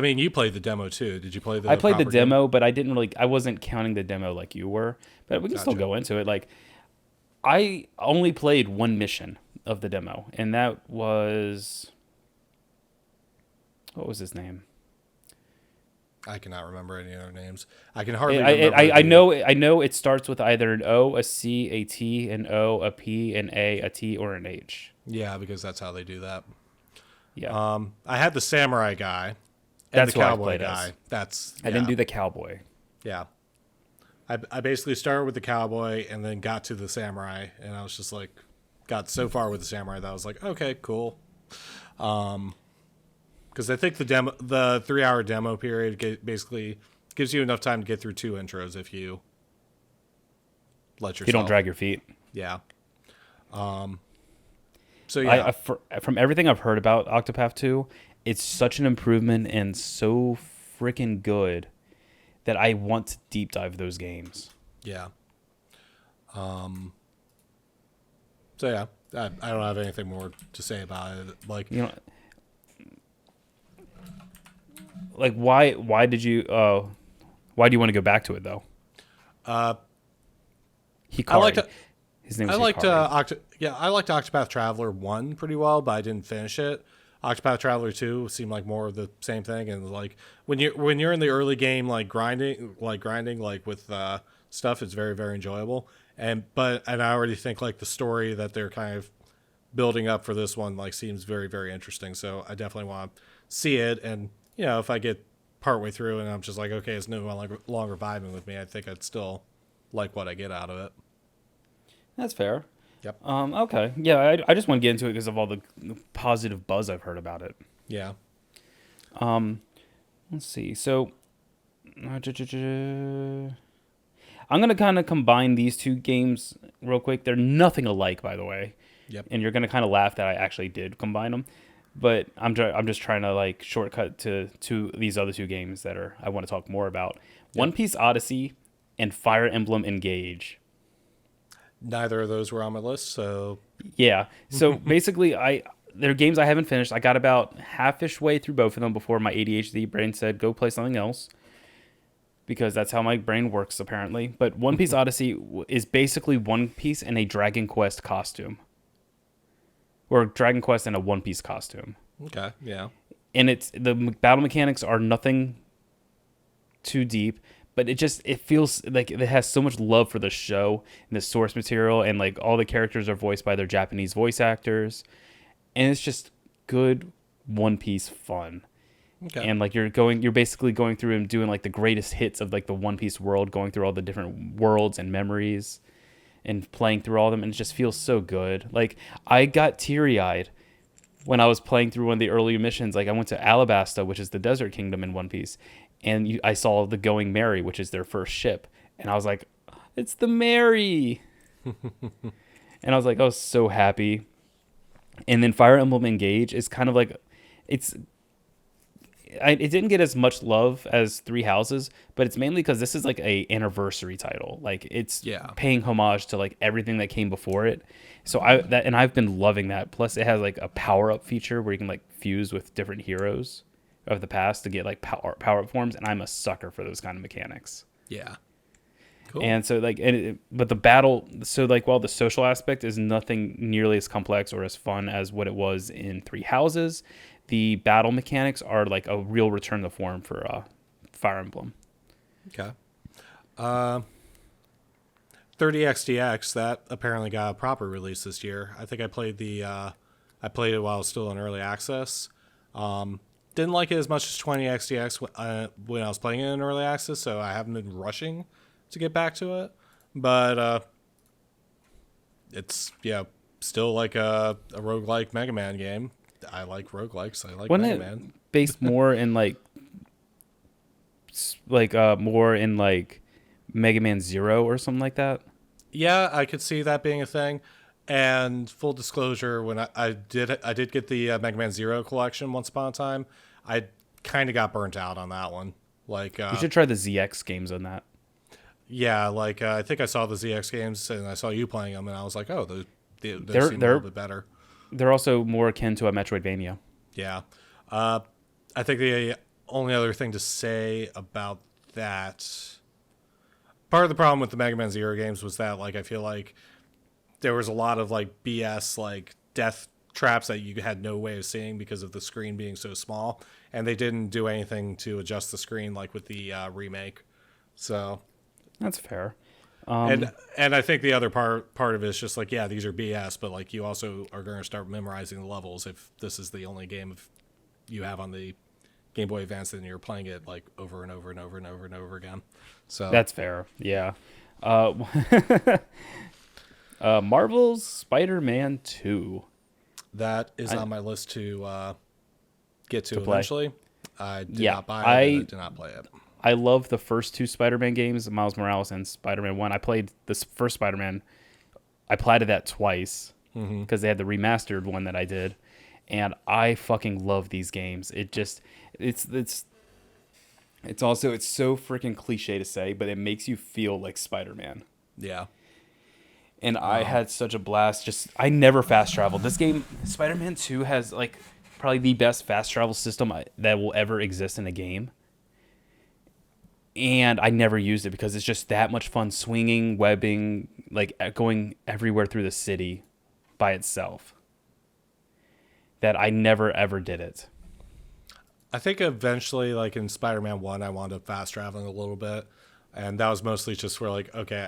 mean, you played the demo too. Did you play the? I played the proper game? demo, but I wasn't counting the demo like you were. But we can still Gotcha. go into it. Like, I only played one mission of the demo, and that was, what was his name? I cannot remember any other names. I can hardly. I know it starts with either an O, a C, a T, an O, a P, an A, a T, or an H. Yeah, because that's how they do that. Yeah. I had the samurai guy and That's the who I cowboy played guy. as. I didn't do the cowboy. Yeah. I basically started with the cowboy and then got to the samurai, and I was just like, got so far with the samurai that I was like, okay, cool. Because I think the 3-hour demo period basically gives you enough time to get through 2 intros if you let yourself. You don't drag your feet. Yeah. So yeah. From everything I've heard about Octopath 2, it's such an improvement and so freaking good that I want to deep dive those games. Yeah. So yeah, I don't have anything more to say about it. Like, You know, like why do you want to go back to it though? Hikari. I liked His name was I liked Hikari. I liked Octopath Traveler 1 pretty well, but I didn't finish it. Octopath Traveler 2 seemed like more of the same thing, and like when you're in the early game, like grinding like with stuff, it's very, very enjoyable. And I already think like the story that they're kind of building up for this one like seems very, very interesting. So I definitely want to see it. And if I get partway through and I'm just like, okay, it's no longer vibing with me, I think I'd still like what I get out of it. That's fair. Yep. Okay. Yeah, I just want to get into it because of all the positive buzz I've heard about it. Yeah. Let's see. So, I'm going to kind of combine these two games real quick. They're nothing alike, by the way. Yep. And you're going to kind of laugh that I actually did combine them. But I'm just trying to like shortcut to these other two games that are I want to talk more about. One Yep. Piece Odyssey and Fire Emblem Engage. Neither of those were on my list, so Yeah. So basically, they're games I haven't finished. I got about half-ish way through both of them before my ADHD brain said go play something else because that's how my brain works apparently. But One Piece Odyssey is basically One Piece in a Dragon Quest costume, or Dragon Quest in a One Piece costume. okay, yeah. And it's the battle mechanics are nothing too deep, but it feels like it has so much love for the show and the source material, and like all the characters are voiced by their Japanese voice actors, and it's just good One Piece fun. Okay. And like you're basically going through and doing like the greatest hits of like the One Piece world, going through all the different worlds and memories and playing through all of them, and it just feels so good. Like I got teary-eyed when I was playing through one of the early missions. Like I went to Alabasta, which is the desert kingdom in One Piece, and I saw the Going Merry, which is their first ship, and I was like, it's the Merry. And I was like, I was so happy. And then Fire Emblem Engage is kind of like, it's it didn't get as much love as Three Houses, but it's mainly because this is like a anniversary title. Like it's Yeah. paying homage to like everything that came before it. So I've been loving that. Plus, it has like a power up feature where you can like fuse with different heroes of the past to get like power up forms, and I'm a sucker for those kind of mechanics. Yeah. Cool. And so like, but the battle, so like, while the social aspect is nothing nearly as complex or as fun as what it was in Three Houses, the battle mechanics are like a real return to form for Fire Emblem. Okay. 30XDX, that apparently got a proper release this year. I think I played I played it while it was still in early access. Didn't like it as much as 20XDX when I was playing it in early access, so I haven't been rushing to get back to it. But it's still like a roguelike Mega Man game. I like roguelikes. I like Wasn't Mega it Man. based more in like more in like Mega Man Zero or something like that? Yeah, I could see that being a thing. And full disclosure, when I did get the Mega Man Zero collection once upon a time, I kind of got burnt out on that one. Like, You should try the ZX games on that. yeah, like I think I saw the ZX games and I saw you playing them, and I was like, oh, they seem a They're little bit better. they're also more akin to a Metroidvania. Yeah. I think the only other thing to say about that, part of the problem with the Mega Man Zero games was that, like, I feel like there was a lot of like BS, like death traps that you had no way of seeing because of the screen being so small, and they didn't do anything to adjust the screen like with the remake. So, That's fair. and I think the other part of it is just like, yeah, these are BS, but like you also are going to start memorizing the levels if this is the only game you have on the Game Boy Advance, and you're playing it like over and over and over and over and over again. So That's fair. Yeah. Uh, Marvel's Spider-Man 2. that is on my list to get to play. eventually. I did Yeah, not buy it. And I did not play it. I love the first two Spider-Man games, Miles Morales and Spider-Man 1. I played this first Spider-Man. I platted that twice because they had the remastered one that I did, and I fucking love these games. It's also, it's so freaking cliche to say, but it makes you feel like Spider-Man. Yeah. And I had such a blast. I never fast traveled. This game, Spider-Man 2, has like probably the best fast travel system that will ever exist in a game. And I never used it because it's just that much fun swinging, webbing, like going everywhere through the city by itself, that I never ever did it. I think eventually, like in Spider-Man 1, I wound up fast traveling a little bit. And that was mostly just where, like, okay,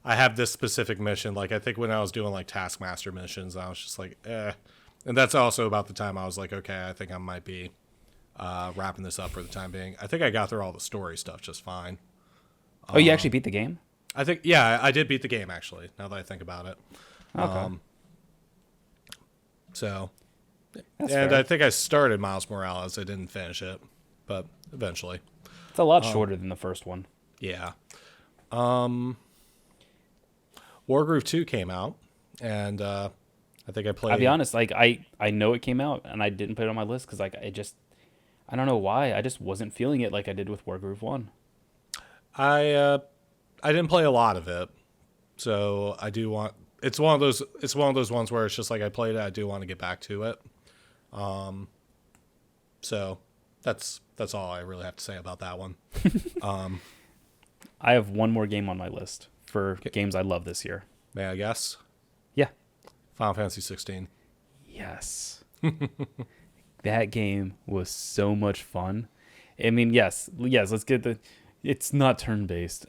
I have this specific mission. Like, I think when I was doing, like, Taskmaster missions, I was just like, eh. And that's also about the time I was like, okay, I think I might be wrapping this up for the time being. I think I got through all the story stuff just fine. Oh, you actually beat the game? I think, yeah, I did beat the game, actually, now that I think about it. Okay. So, That's and fair. I think I started Miles Morales. I didn't finish it, but eventually. It's a lot shorter than the first one. Yeah. Wargroove 2 came out, and I I think I I'll be played. honest, like I know it came out and I didn't put it on my list because like I don't know why I just wasn't feeling it like I did with Wargroove One. I didn't play a lot of it, so I do want. It's one of those ones where it's just like I played it. I do want to get back to it. So that's all I really have to say about that one. I have one more game on my list for games I love this year. May I guess? Yeah. Final Fantasy 16. Yes. That game was so much fun. I mean, yes, let's get the it's not turn-based.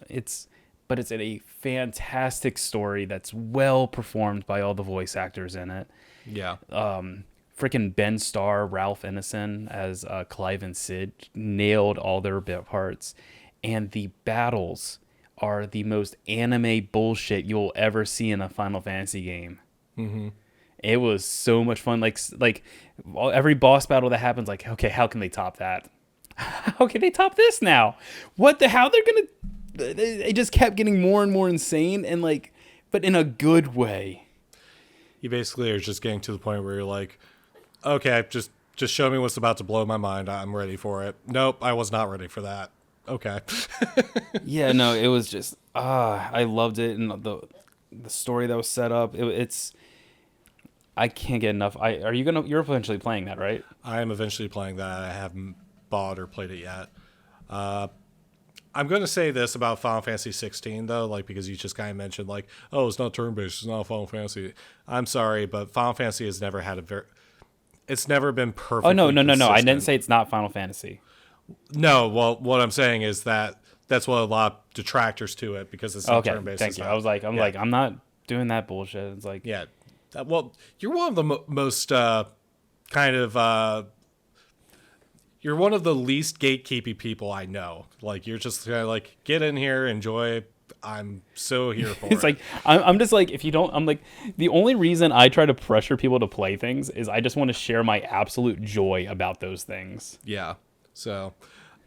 But it's a fantastic story that's well performed by all the voice actors in it. Yeah. Freaking Ben Starr, Ralph Ineson as Clive and Sid nailed all their bit parts, and the battles are the most anime bullshit you'll ever see in a Final Fantasy game. It was so much fun. Like every boss battle that happens, like, okay, how can they top that? How can they top this now? What the how they're gonna? It just kept getting more and more insane, and like, but in a good way. You basically are just getting to the point where you're like, okay, just show me what's about to blow my mind. I'm ready for it. Nope, I was not ready for that. Okay. Yeah, no, it was just I loved it, and the story that was set up. It's I can't get enough. You're eventually playing that, right? I am eventually playing that. I haven't bought or played it yet. I'm going to say this about Final Fantasy 16 though, like because you just kind of mentioned like, oh, it's not turn-based, it's not Final Fantasy. I'm sorry, but Final Fantasy has never had it's never been perfect. Oh no. I didn't say it's not Final Fantasy. No, well, what I'm saying is that's what a lot of detractors to it because it's not Okay, turn-based. thank you. I'm not doing that bullshit. It's like, Yeah. Well, you're one of the most kind of you're one of the least gatekeepy people I know. Like you're just kind of like get in here, enjoy. I'm so here for it's it. like I'm just like if you don't, I'm like the only reason I try to pressure people to play things is I just want to share my absolute joy about those things. Yeah. So,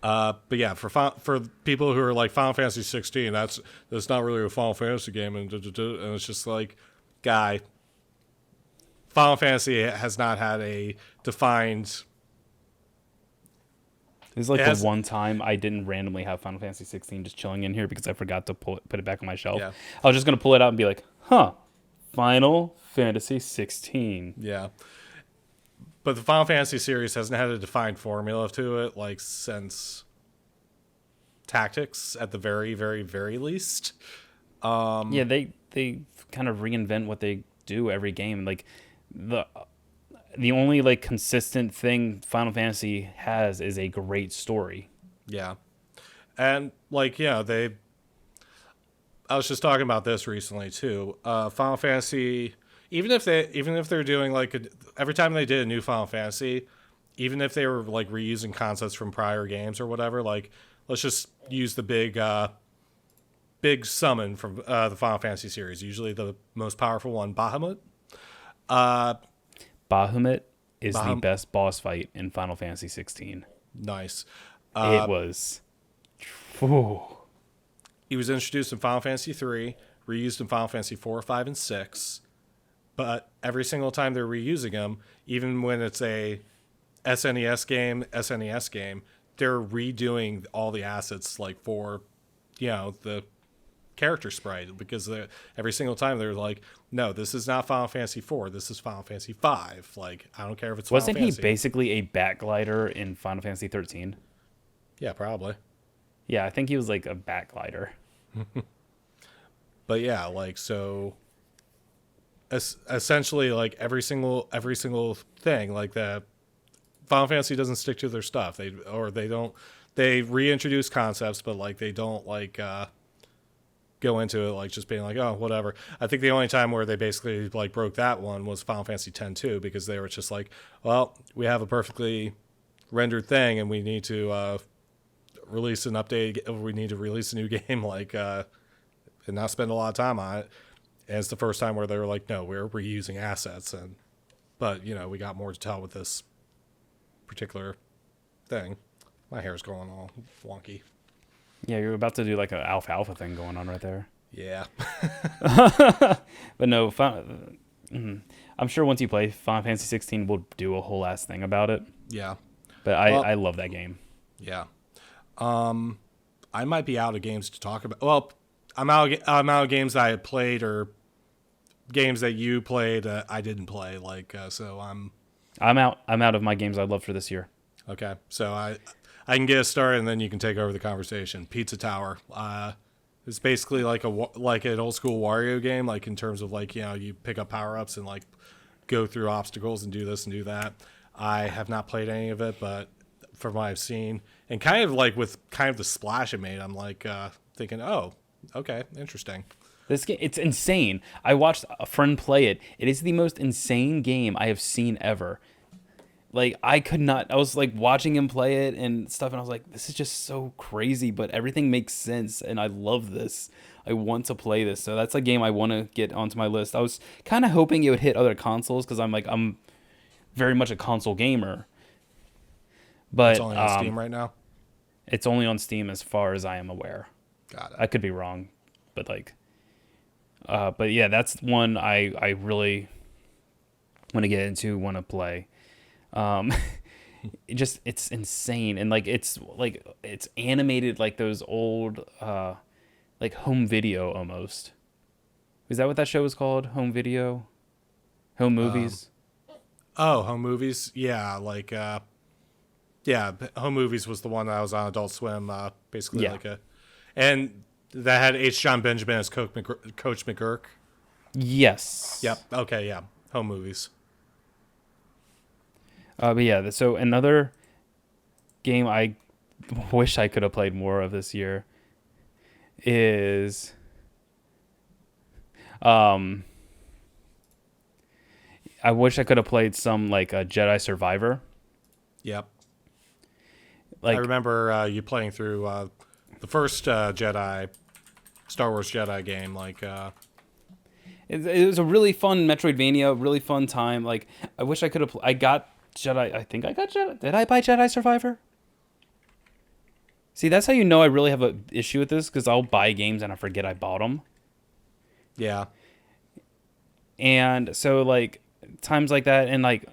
but yeah, for people who are like Final Fantasy 16, that's not really a Final Fantasy game, and it's just like, guy, Final Fantasy has not had a defined. This is like the one time I didn't randomly have Final Fantasy 16 just chilling in here because I forgot to put it back on my shelf. Yeah. I was just gonna pull it out and be like, huh, Final Fantasy 16. Yeah. But the Final Fantasy series hasn't had a defined formula to it, like since Tactics at the very, very, very least. Yeah, they kind of reinvent what they do every game. Like the only like consistent thing Final Fantasy has is a great story. Yeah. And like, yeah, I was just talking about this recently too. Final Fantasy, even if they're doing like every time they did a new Final Fantasy, even if they were like reusing concepts from prior games or whatever, like let's just use the big summon from the Final Fantasy series, usually the most powerful one, Bahamut. Bahamut is the best boss fight in Final Fantasy 16. Nice. It was. Whew. He was introduced in Final Fantasy 3, reused in Final Fantasy 4, 5, and 6. But every single time they're reusing him, even when it's a SNES game, they're redoing all the assets like for, the character sprite because every single time they're like, no, this is not Final Fantasy 4, this is Final Fantasy 5. Like, I don't care if it's Wasn't Final he Fantasy. basically a backglider in Final Fantasy 13? Yeah, probably. Yeah, I think he was like a backglider. But yeah, like so essentially like every single thing like that Final Fantasy doesn't stick to their stuff. They reintroduce concepts but like they don't like go into it like just being like, oh, whatever. I think the only time where they basically like broke that one was Final Fantasy X-2 because they were just like, well, we have a perfectly rendered thing and we need to release an update. We need to release a new game like and not spend a lot of time on it. And it's the first time where they were like, no, we're reusing assets. But we got more to tell with this particular thing. My hair's going all wonky. Yeah, you're about to do like an alfalfa thing going on right there. Yeah. But no, I'm sure once you play Final Fantasy 16, we'll do a whole ass thing about it. Yeah. But Well, I love that game. yeah. I might be out of games to talk about. Well, I'm out of games that I had played or games that you played I didn't play. So I'm out of my games I love for this year. okay. So I can get us started and then you can take over the conversation. Pizza Tower. It's basically like an old school Wario game, like in terms of you pick up power ups and like go through obstacles and do this and do that. I have not played any of it, but from what I've seen, and kind of like with kind of the splash it made, I'm like thinking, oh, okay, interesting. This game, it's insane. I watched a friend play it. It is the most insane game I have seen ever. Like I could not. I was like watching him play it and stuff, and I was like, "This is just so crazy," but everything makes sense, and I love this. I want to play this, so that's a game I want to get onto my list. I was kind of hoping it would hit other consoles because I'm very much a console gamer, but It's only on Steam right now. it's only on Steam as far as I am aware. Got it. I could be wrong, but but yeah, that's one I really want to get into, want to play. Um, it's insane, and it's animated like those old like home video almost. Is that what that show was called? Home video, home movies. Oh, home movies. Yeah, home movies was the one that was on Adult Swim. Basically Yeah. and that had H. John Benjamin as Coach McGurk. Yes. Yep. Okay. Yeah. Home movies. But yeah, so another game I wish I could have played more of this year is I wish I could have played some like a Jedi Survivor. Yep. Like I remember you playing through the first Star Wars Jedi game. it was a really fun Metroidvania, really fun time. Like I wish I could have. I got Jedi. I think I got Jedi. Did I buy Jedi Survivor? See, that's how you know I really have an issue with this because I'll buy games and I forget I bought them. Yeah. And so like times like that and like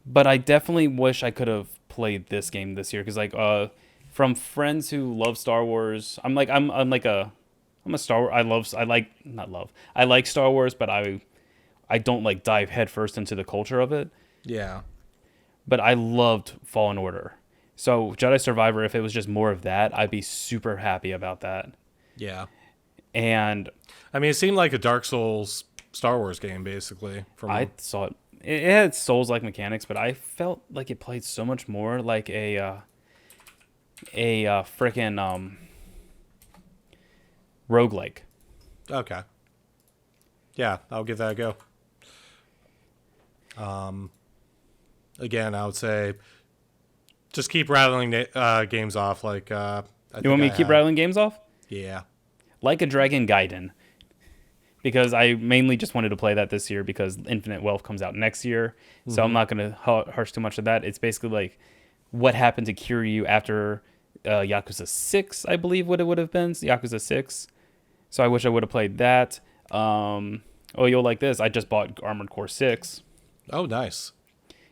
but I definitely wish I could have played this game this year because like from friends who love Star Wars, I'm a Star Wars. I like Star Wars, but I don't like dive headfirst into the culture of it. Yeah. But I loved Fallen Order. So Jedi Survivor, if it was just more of that, I'd be super happy about that. Yeah. And I mean, it seemed like a Dark Souls Star Wars game, basically. I saw it. It had Souls-like mechanics, but I felt like it played so much more like a frickin' roguelike. Okay. Yeah, I'll give that a go. Again, I would say just keep rattling games off. You want me to keep rattling games off? Yeah. Like a Dragon Gaiden. Because I mainly just wanted to play that this year because Infinite Wealth comes out next year. So I'm not going to harsh too much of that. It's basically like what happened to Kiryu after Yakuza 6, I believe what it would have been. Yakuza 6. So I wish I would have played that. You'll like this. I just bought Armored Core 6. Oh, nice.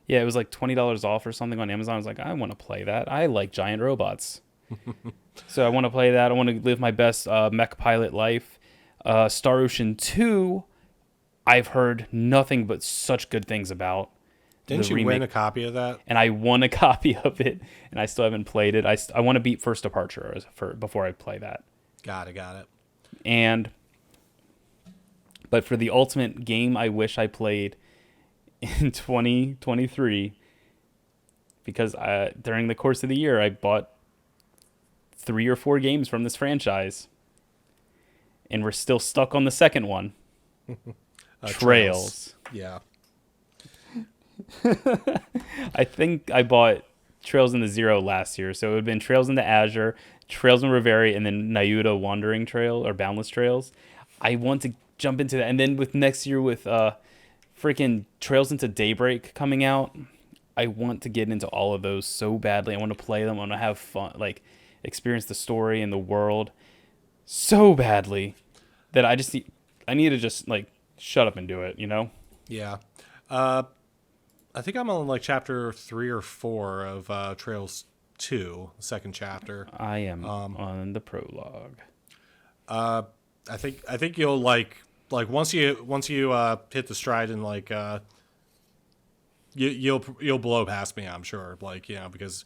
Yeah, it was like $20 off or something on Amazon. I was like, I want to play that. I like giant robots. So I want to play that. I want to live my best mech pilot life. Star Ocean 2, I've heard nothing but such good things about. Didn't you win a copy of that? And I won a copy of it, and I still haven't played it. I want to beat First Departure before I play that. Got it. But for the ultimate game I wish I played in 2023, because during the course of the year, I bought 3 or 4 games from this franchise. And we're still stuck on the second one. Trails. Yeah. I think I bought Trails in the Zero last year. So it would have been Trails into Azure, Trails in Reverie, and then Nayuta Wandering Trail or Boundless Trails. I want to jump into that. And then with next year with freaking Trails into Daybreak coming out, I want to get into all of those so badly. I want to play them. I want to have fun, like experience the story and the world so badly that I need to just like shut up and do it, you know? Yeah. I think I'm on like chapter 3 or 4 of Trails 2, the second chapter. I am on the prologue. I think you'll like once you hit the stride and like you'll blow past me, I'm sure. Like, because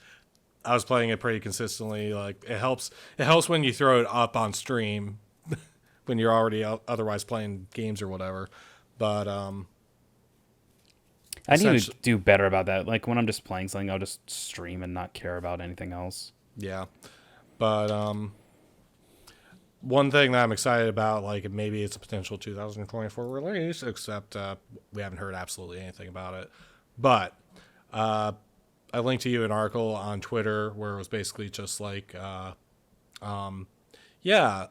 I was playing it pretty consistently. Like it helps when you throw it up on stream when you're already otherwise playing games or whatever. But I need to do better about that. Like when I'm just playing something, I'll just stream and not care about anything else. yeah. But one thing that I'm excited about, like maybe it's a potential 2024 release, except we haven't heard absolutely anything about it. But I linked to you an article on Twitter where it was basically just like, yeah,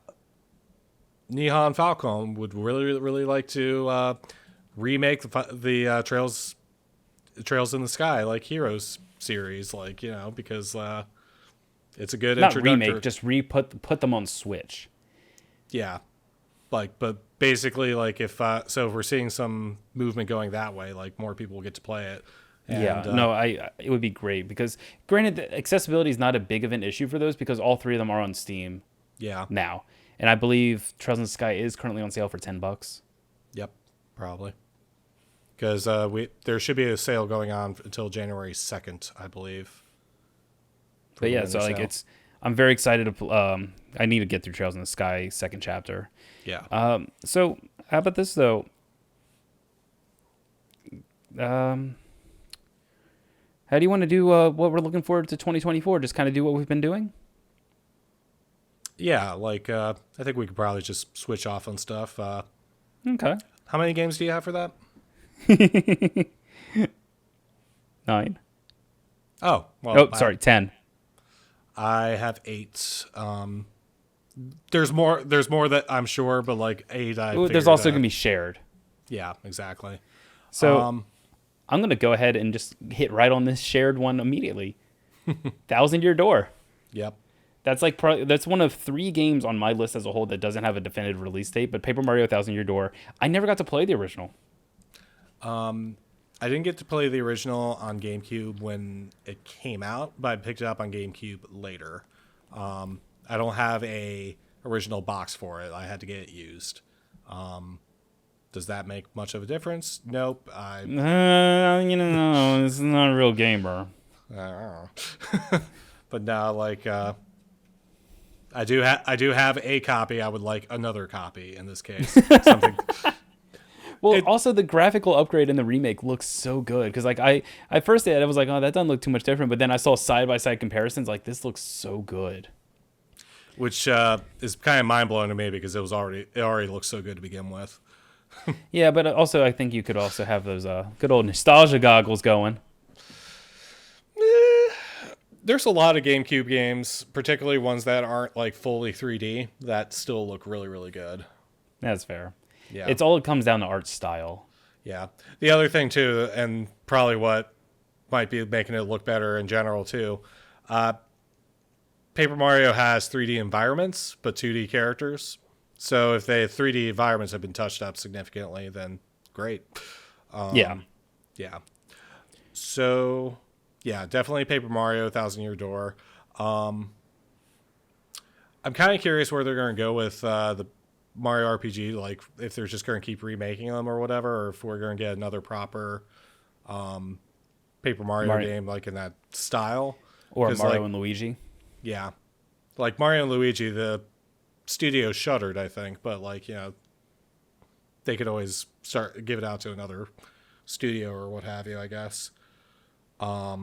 Nihon Falcon would really, really like to remake the Trails in the Sky, like Heroes series, like, because it's a good Not introductory. remake, just put them on Switch. Yeah, like, but basically, like, if we're seeing some movement going that way, like more people will get to play it. And, it would be great because, granted, the accessibility is not a big of an issue for those because all three of them are on Steam yeah, now, and I believe Trails in the Sky is currently on sale for $10. yep, probably. Because there should be a sale going on until January 2nd, I believe. But yeah, so like I'm very excited to. I need to get through Trails in the Sky second chapter. Yeah. So how about this though? How do you want to do what we're looking forward to 2024? Just kind of do what we've been doing? Yeah, like I think we could probably just switch off on stuff. Okay. How many games do you have for that? 9. Oh, well. Oh, sorry, 10. I have 8. There's more that I'm sure, but like 8 There's also going to be shared. Yeah, exactly. So I'm going to go ahead and just hit right on this shared one immediately. Thousand Year Door. Yep. That's like that's one of 3 games on my list as a whole that doesn't have a definitive release date. But Paper Mario Thousand Year Door, I never got to play the original. I didn't get to play the original on GameCube when it came out, but I picked it up on GameCube later. I don't have a original box for it. I had to get it used. Does that make much of a difference? Nope. It's not a real gamer. I don't know. But now, like, I do have a copy. I would like another copy in this case. Something. Well, also the graphical upgrade in the remake looks so good because, like, I first I was like, oh, that doesn't look too much different, but then I saw side by side comparisons. Like, this looks so good. Which is kind of mind blowing to me because it already looks so good to begin with. Yeah, but also I think you could also have those good old nostalgia goggles going. There's a lot of GameCube games, particularly ones that aren't like fully 3D, that still look really, really good. That's fair. Yeah. It comes down to art style. Yeah. The other thing too, and probably what might be making it look better in general too, Paper Mario has 3D environments, but 2D characters. So if the 3D environments have been touched up significantly, then great. Yeah. Yeah. So, yeah, definitely Paper Mario, Thousand Year Door. I'm kind of curious where they're going to go with the Mario RPG, like if they're just going to keep remaking them or whatever, or if we're going to get another proper Paper Mario game like in that style. Or Mario like, and Luigi. Yeah. Like Mario and Luigi, the studio shuttered, I think, but like, they could always give it out to another studio or what have you, I guess. I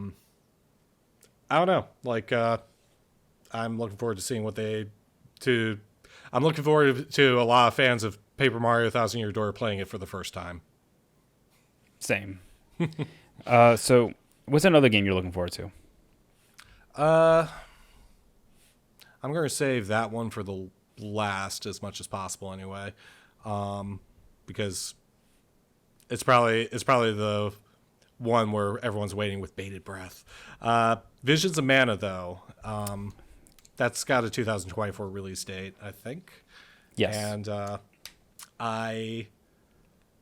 don't know. Like, I'm looking forward to seeing I'm looking forward to a lot of fans of Paper Mario Thousand Year Door playing it for the first time. Same. So what's another game you're looking forward to? I'm going to save that one for the last as much as possible anyway. Because it's probably the one where everyone's waiting with bated breath. Visions of Mana, though, that's got a 2024 release date, I think. Yes. And I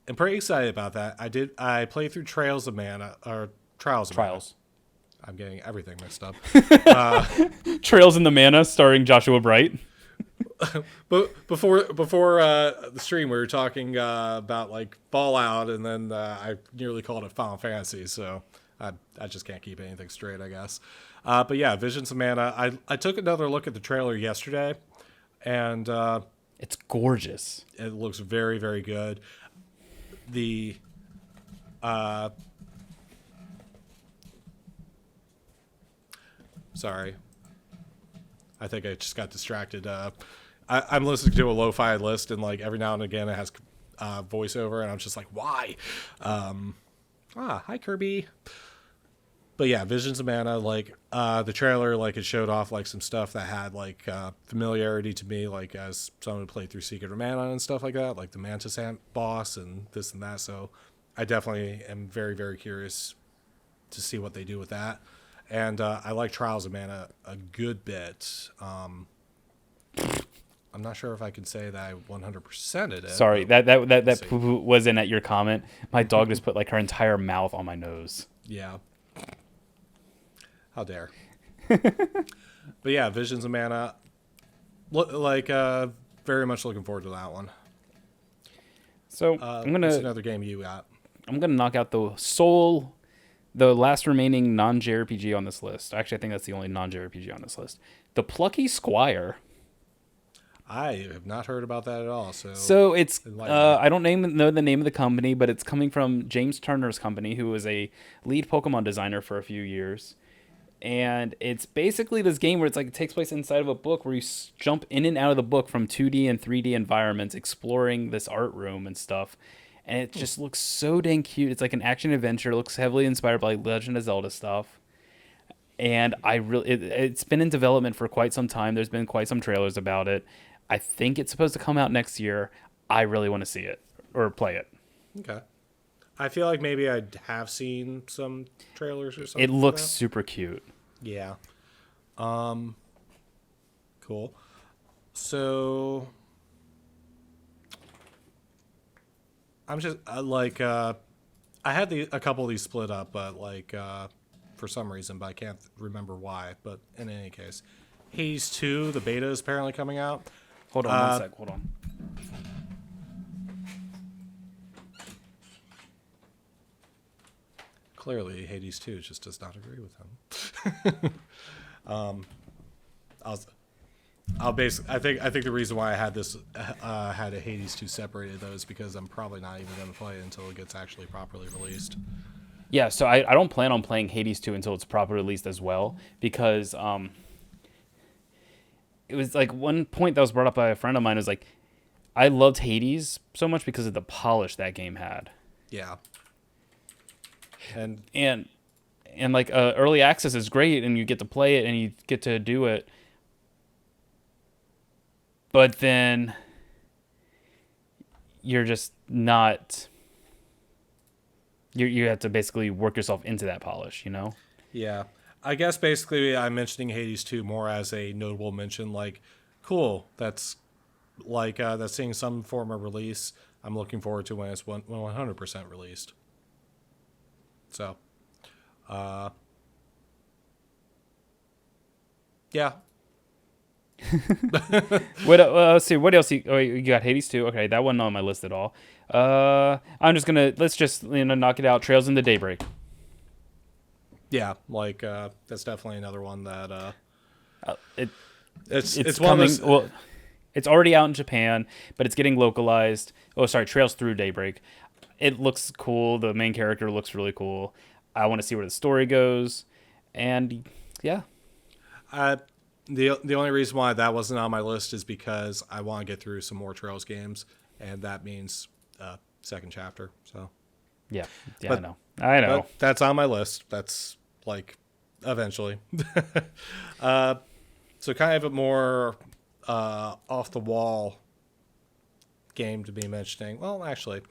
am pretty excited about that. I played through Trails of Mana or Trials of Mana. Trials. I'm getting everything mixed up. Trails in the Mana, starring Joshua Bright. But before the stream, we were talking about like Fallout, and then I nearly called it Final Fantasy. So I just can't keep anything straight, I guess. But yeah, Visions of Mana. I took another look at the trailer yesterday, and It's gorgeous. it looks very, very good. The sorry, I think I just got distracted. I'm listening to a lo-fi list, and like every now and again, it has voiceover, and I'm just like, why? Hi Kirby. But yeah, Visions of Mana, like the trailer, like it showed off like some stuff that had like familiarity to me, like as someone who played through Secret of Mana and stuff like that, like the Mantis Ant boss and this and that. So I definitely am very, very curious to see what they do with that. And I like Trials of Mana a good bit. I'm not sure if I can say that I 100%ed it. Sorry, but that see. poo-poo wasn't at your comment. My dog just put like her entire mouth on my nose. Yeah. How dare. But yeah, Visions of Mana. Very much looking forward to that one. So It's another game you got. I'm gonna knock out the last remaining non-JRPG on this list. Actually, I think that's the only non-JRPG on this list. The Plucky Squire. I have not heard about that at all. So it's enlighten me. I don't know the name of the company, but it's coming from James Turner's company, who was a lead Pokemon designer for a few years. And it's basically this game where it's like it takes place inside of a book where you jump in and out of the book from 2D and 3D environments, exploring this art room and stuff. And it just looks so dang cute. It's like an action adventure. It looks heavily inspired by Legend of Zelda stuff. And it's been in development for quite some time. There's been quite some trailers about it. I think it's supposed to come out next year. I really want to see it or play it. Okay. I feel like maybe I have seen some trailers or something. It looks like that. super cute. Yeah. Cool. So I'm just I had a couple of these split up, but for some reason, but I can't remember why. But in any case, Hades 2, the beta is apparently coming out. Hold on one sec. Hold on. Clearly, Hades 2 just does not agree with him. I think the reason why I had this had a Hades 2 separated though is because I'm probably not even going to play it until it gets actually properly released. Yeah, so I don't plan on playing Hades 2 until it's properly released as well, because it was like one point that was brought up by a friend of mine was like, I loved Hades so much because of the polish that game had. Yeah. And like early access is great and you get to play it and you get to do it. But then you're just not you have to basically work yourself into that polish, you know? yeah, I guess basically I'm mentioning Hades 2 more as a notable mention. Like, cool, that's seeing some form of release. I'm looking forward to when it's 100% released. So, yeah. Let's see. What else? You got Hades 2. Okay, that wasn't on my list at all. Let's just knock it out. Trails into Daybreak. Yeah, that's definitely another one that It's it's coming. one of those, Well, it's already out in Japan, but it's getting localized. Oh, sorry, Trails Through Daybreak. It looks cool. The main character looks really cool. I want to see where the story goes, and yeah. the only reason why that wasn't on my list is because I want to get through some more Trails games, and that means second chapter. So Yeah, But- I know. but that's on my list. That's eventually. So kind of a more off the wall game to be mentioning. Well, actually,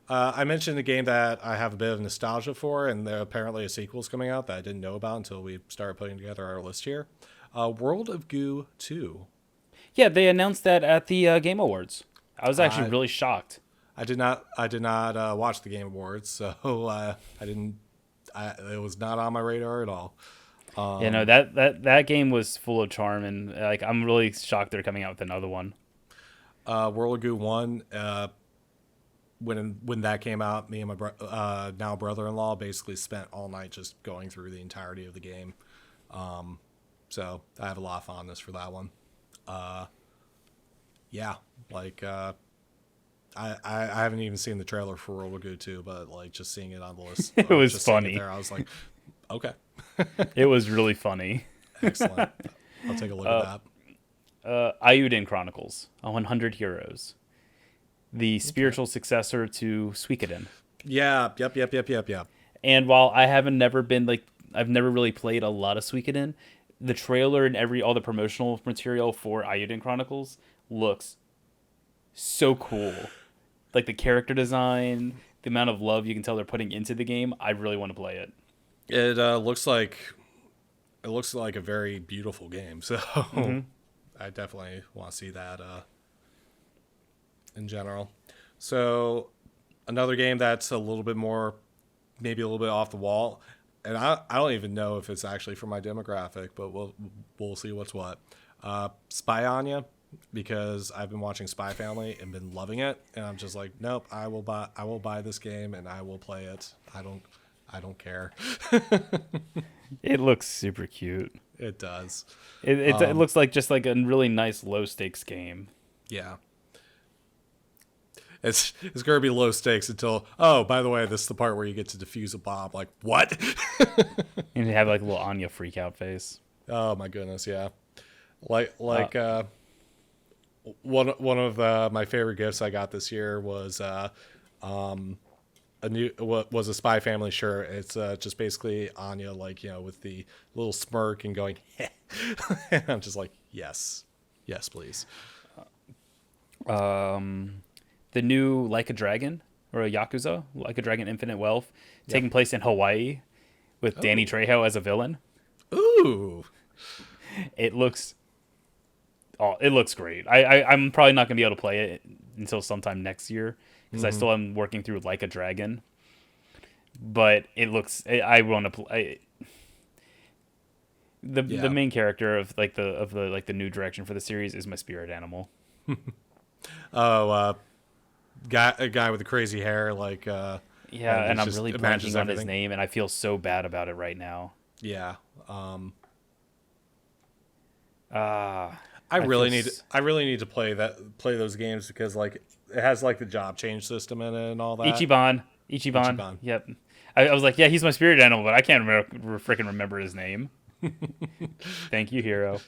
I mentioned a game that I have a bit of nostalgia for, and there apparently a sequel is coming out that I didn't know about until we started putting together our list here. World of Goo 2. Yeah, they announced that at the Game Awards. I was actually really shocked. I did not. I did not watch the Game Awards, so I didn't. It was not on my radar at all. You know, that game was full of charm, and like I'm really shocked they're coming out with another one. World of Goo 1. When that came out, me and my now brother-in-law basically spent all night just going through the entirety of the game. So I have a lot of fondness for that one. Yeah, like I haven't even seen the trailer for World of Goo 2, but like just seeing it on the list, It was just seeing funny. there, I was like, okay, It was really funny. excellent. I'll take a look at that. Ayuden Chronicles, 100 Heroes, the spiritual successor to Suikoden. Yeah, yep. And while I've never really played a lot of Suikoden, the trailer and all the promotional material for Ayuden Chronicles looks so cool. Like the character design, the amount of love you can tell they're putting into the game. I really want to play it. It looks like a very beautiful game. So I definitely want to see that in general. So another game that's a little bit more, maybe a little bit off the wall, and I don't even know if it's actually for my demographic, but we'll see what's what. Spy Anya, because I've been watching Spy Family and been loving it, and I'm just like, nope, I will buy this game and I will play it. I don't care. It looks super cute. It does. It looks like just like a really nice low stakes game. Yeah. It's gonna be low stakes until, oh, by the way, this is the part where you get to defuse a bomb. Like, what? And you have like a little Anya freak out face. Oh my goodness, yeah. Like one of my favorite gifts I got this year was a Spy Family shirt. It's just basically Anya, like, you know, with the little smirk and going, and I'm just like, yes, please. The new Like a Dragon or a Yakuza, Like a Dragon Infinite Wealth, taking place in Hawaii with Danny Trejo as a villain. Ooh. It looks great. I'm probably not going to be able to play it until sometime next year because I still am working through Like a Dragon. But it looks, I want to play. The main character of the new direction for the series is my spirit animal. Oh, a guy with the crazy hair, like yeah, and I'm just really imagines blanking on his everything. name, and I feel so bad about it right now. Yeah. I I really feel need to play those games because like it has like the job change system in it and all that. Ichiban. Ichiban. Yep. I was like, yeah, he's my spirit animal, but I can't freaking remember his name. Thank you, Hero.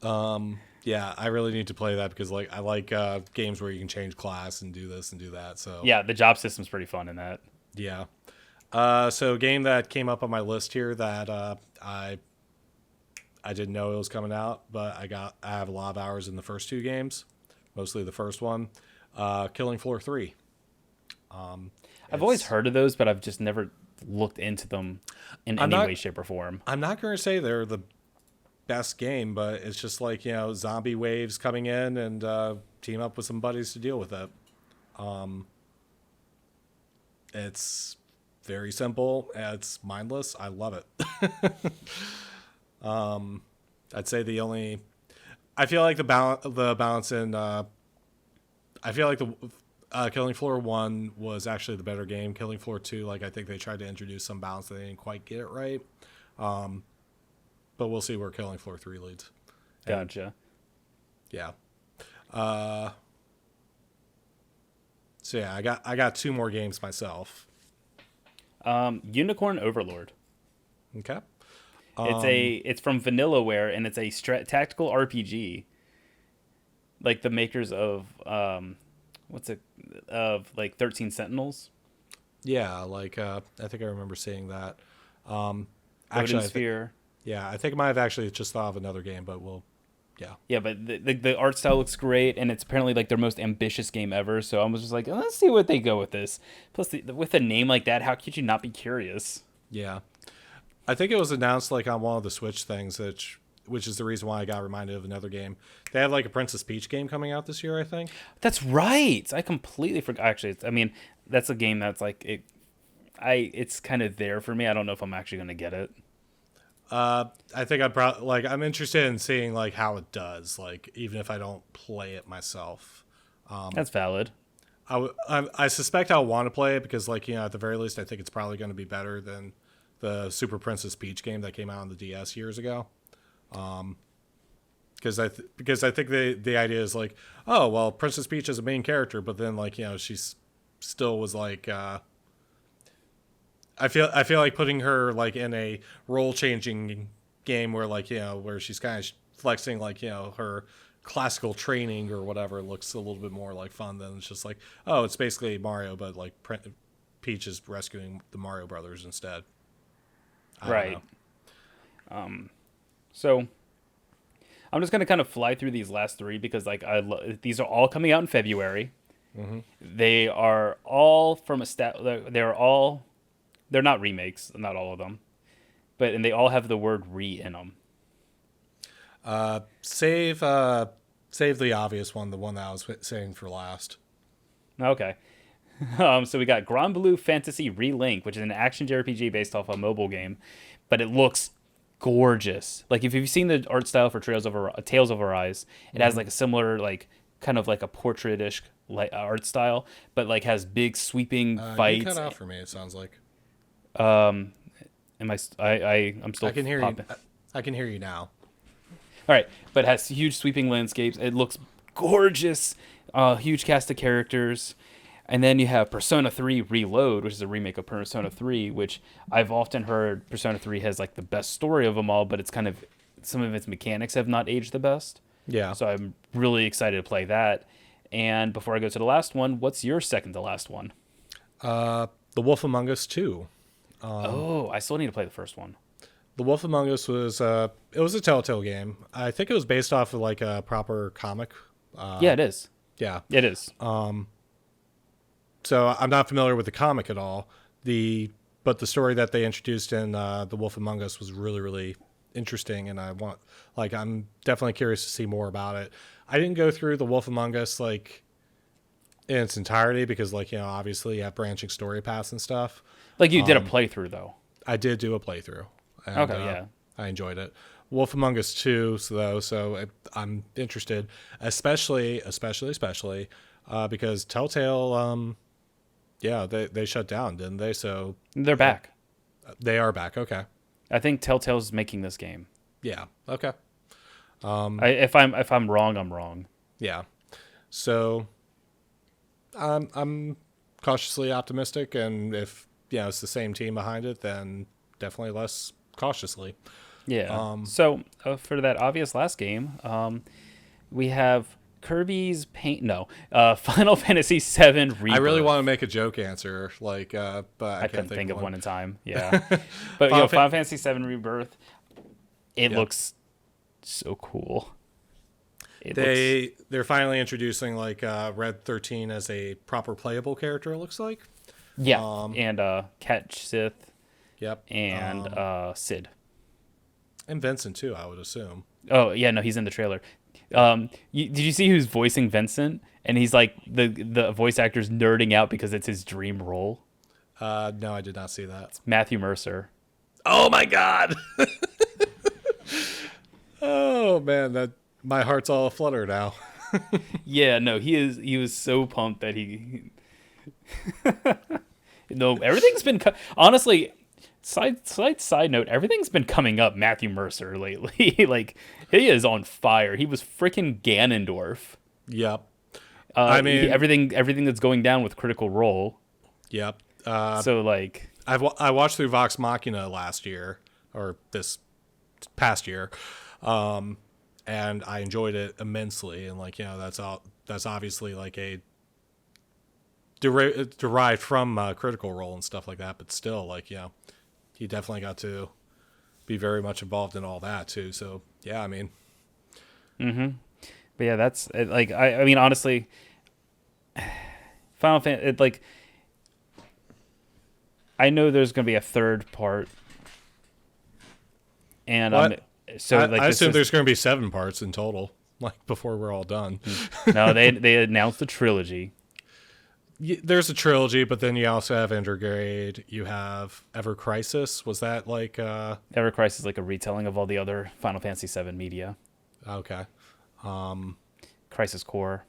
Yeah, I really need to play that because like I like games where you can change class and do this and do that. So Yeah, the job system's pretty fun in that. yeah. So a game that came up on my list here that I didn't know it was coming out, but I have a lot of hours in the first two games, mostly the first one, Killing Floor 3. I've always heard of those, but I've just never looked into them in any way, shape, or form. I'm not going to say they're the best game, but it's just like, you know, zombie waves coming in and team up with some buddies to deal with it. It's very simple. It's mindless. I love it. I'd say I feel like the balance in I feel like the Killing Floor 1 was actually the better game. Killing Floor 2, like I think they tried to introduce some balance that they didn't quite get it right. But we'll see where Killing Floor 3 leads. Gotcha. Yeah. So yeah, I got two more games myself. Unicorn Overlord. Okay. It's from Vanillaware, and it's a tactical RPG. Like the makers of like 13 Sentinels. Yeah, like I think I remember seeing that. Odin Actually, Sphere. I think I might have actually just thought of another game, but Yeah, but the art style looks great, and it's apparently like their most ambitious game ever. So I was just like, let's see what they go with this. Plus, with a name like that, how could you not be curious? yeah. I think it was announced like on one of the Switch things, which is the reason why I got reminded of another game. They have like a Princess Peach game coming out this year, I think. That's right. I completely forgot. Actually, I mean, that's a game that's like it's kind of there for me. I don't know if I'm actually gonna get it. I think I'm interested in seeing like how it does, like even if I don't play it myself. That's valid. I suspect I'll want to play it because, like, at the very least, I think it's probably going to be better than the Super Princess Peach game that came out on the DS years ago. Because I think the idea is like, oh well, Princess Peach is a main character, but then like she's still was like. I feel like putting her like in a role changing game where like where she's kind of flexing like her classical training or whatever looks a little bit more like fun than it's just like, oh, it's basically Mario, but like Peach is rescuing the Mario brothers instead. I don't know. So I'm just gonna kind of fly through these last three because like these are all coming out in February. Mm-hmm. They are all from they're not remakes, not all of them, and they all have the word "re" in them. Save the obvious one, the one that I was saying for last. Okay. So we got Grand Blue Fantasy Relink, which is an action JRPG based off a mobile game, but it looks gorgeous. Like if you've seen the art style for Tales of Arise, it has like a similar like kind of like a portrait-ish art style, but like has big sweeping fights. You cut out for me. It sounds like. I'm still. I can hear popping. you. I can hear you now. All right, but it has huge sweeping landscapes. It looks gorgeous. Huge cast of characters. And then you have Persona 3 Reload, which is a remake of Persona 3, which I've often heard Persona 3 has like the best story of them all, but it's kind of some of its mechanics have not aged the best. Yeah. So I'm really excited to play that. And before I go to the last one, what's your second to last one? The Wolf Among Us 2. I still need to play the first one. The Wolf Among Us was it was a Telltale game. I think it was based off of like a proper comic. Yeah, it is. Yeah, it is. So I'm not familiar with the comic at all. But the story that they introduced in The Wolf Among Us was really, really interesting, and I'm definitely curious to see more about it. I didn't go through The Wolf Among Us like in its entirety because obviously you have branching story paths and stuff. Like you did a playthrough though. I did do a playthrough. And, okay, yeah. I enjoyed it. Wolf Among Us 2, I'm interested, especially because Telltale, they shut down, didn't they? So they're back. They are back. Okay. I think Telltale's making this game. Yeah. Okay. If I'm wrong, I'm wrong. Yeah. So I'm cautiously optimistic, and if it's the same team behind it, then definitely less cautiously. Yeah. So for that obvious last game, we have Kirby's Final Fantasy VII Rebirth. I really want to make a joke answer, but I couldn't think of one in time. Yeah. But Final Fantasy VII Rebirth, it looks so cool. They're finally introducing Red 13 as a proper playable character. It looks like. Yeah. And Cat Sith. Yep. And Sid. And Vincent too, I would assume. Oh yeah, no, he's in the trailer. Did you see who's voicing Vincent? And he's like the voice actor's nerding out because it's his dream role. No, I did not see that. It's Matthew Mercer. Oh my god. Oh man, my heart's all aflutter now. Yeah, no, he was so pumped that he no, everything's been honestly. Side note, everything's been coming up Matthew Mercer lately. Like, he is on fire. He was freaking Ganondorf. Yep. I mean, everything that's going down with Critical Role. Yep. So like, I watched through Vox Machina last year or this past year, and I enjoyed it immensely. And that's obviously like a derived from Critical Role and stuff like that. But still, he definitely got to be very much involved in all that too. So yeah, I mean. Mm-hmm. But yeah, that's like I mean honestly, Final Fantasy I know there's gonna be a third part, and So like I this assume is, there's going to be 7 parts in total, like before we're all done. no, they announced the trilogy. There's a trilogy, but then you also have Intergrade. You have Ever Crisis. Was that like Ever Crisis is like a retelling of all the other Final Fantasy VII media. okay? Crisis Core.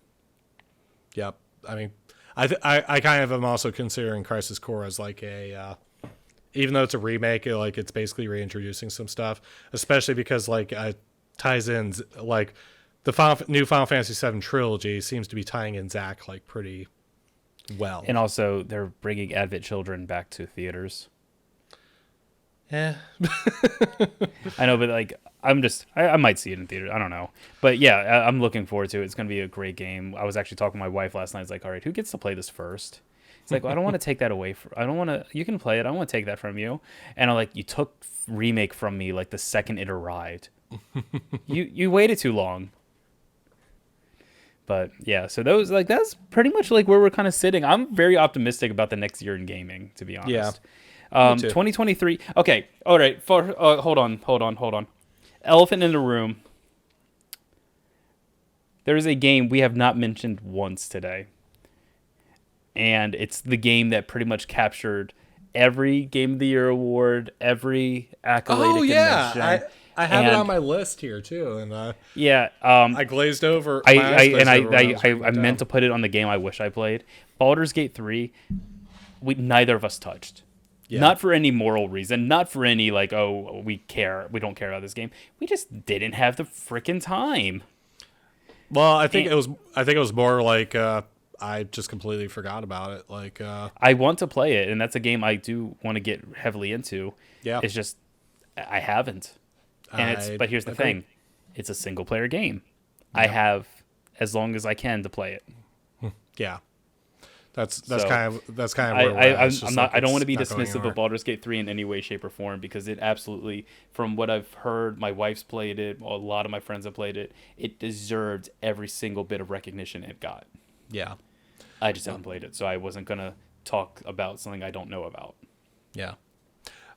Yep. I mean, I kind of am also considering Crisis Core as like a even though it's a remake, like it's basically reintroducing some stuff, especially because like ties in like the new Final Fantasy VII trilogy seems to be tying in Zack like pretty well. And also, they're bringing Advent Children back to theaters. Yeah. I know, but like, I might see it in theaters. I don't know. But yeah, I'm looking forward to it. It's going to be a great game. I was actually talking to my wife last night. It's like, all right, who gets to play this first? It's like, well, I don't want to take that away. I don't want to, you can play it. I don't want to take that from you. And I'm like, you took Remake from me like the second it arrived. You waited too long. But yeah, so that's pretty much like where we're kind of sitting. I'm very optimistic about the next year in gaming, to be honest. Yeah. Me too. 2023. Okay. All right. Hold on. Elephant in the room. There is a game we have not mentioned once today. And it's the game that pretty much captured every Game of the Year award, every accolade. Oh it can yeah, mention. I have it on my list here too, and yeah, I glazed over. I meant to put it on the game I wish I played. Baldur's Gate 3. Neither of us touched. Yeah. Not for any moral reason, not for any like, oh, we don't care about this game. We just didn't have the freaking time. Well, I think it was more like I just completely forgot about it. Like I want to play it, and that's a game I do want to get heavily into. Yeah, it's just I haven't. And but here's the thing, it's a single player game. Yeah. I have as long as I can to play it. Yeah. That's kind of where we're at. I don't want to be dismissive of Baldur's Gate 3 in any way, shape, or form, because it absolutely, from what I've heard, my wife's played it, a lot of my friends have played it. It deserved every single bit of recognition it got. Yeah. I just haven't played it, so I wasn't gonna talk about something I don't know about. Yeah.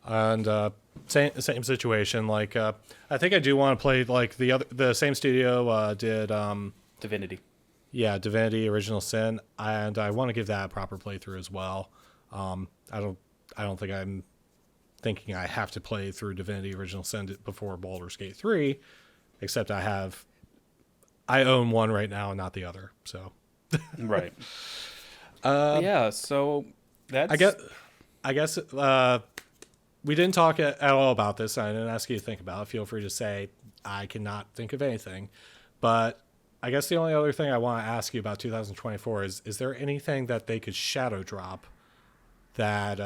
And same situation. Like I think I do want to play like the same studio did Divinity. Yeah, Divinity Original Sin, and I want to give that a proper playthrough as well. I don't think I'm thinking I have to play through Divinity Original Sin before Baldur's Gate 3, except I own one right now and not the other. So right. Yeah, so that's I guess we didn't talk at all about this. I didn't ask you to think about it. Feel free to say I cannot think of anything. But I guess the only other thing I want to ask you about 2024 is there anything that they could shadow drop that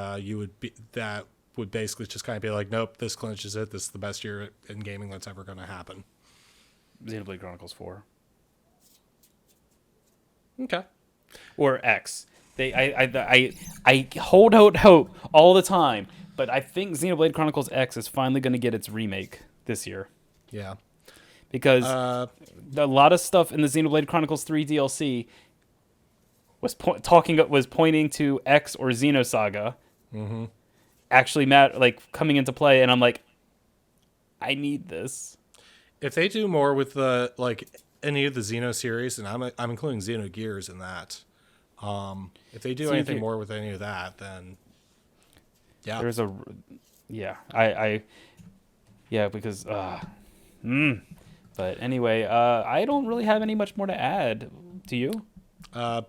that would basically just kind of be like, nope, this clinches it. This is the best year in gaming that's ever going to happen. Xenoblade Chronicles 4. Okay. Or X. I hold out hope all the time, but I think Xenoblade Chronicles X is finally going to get its remake this year. Yeah. Because a lot of stuff in the Xenoblade Chronicles 3 DLC was pointing to X or Xenosaga. Mm-hmm. Actually, coming into play, and I'm like, I need this. If they do more with the any of the Xeno series, and I'm including Xenogears in that. If they do anything more with any of that, then yeah. There's because But anyway, I don't really have any much more to add. Do you? The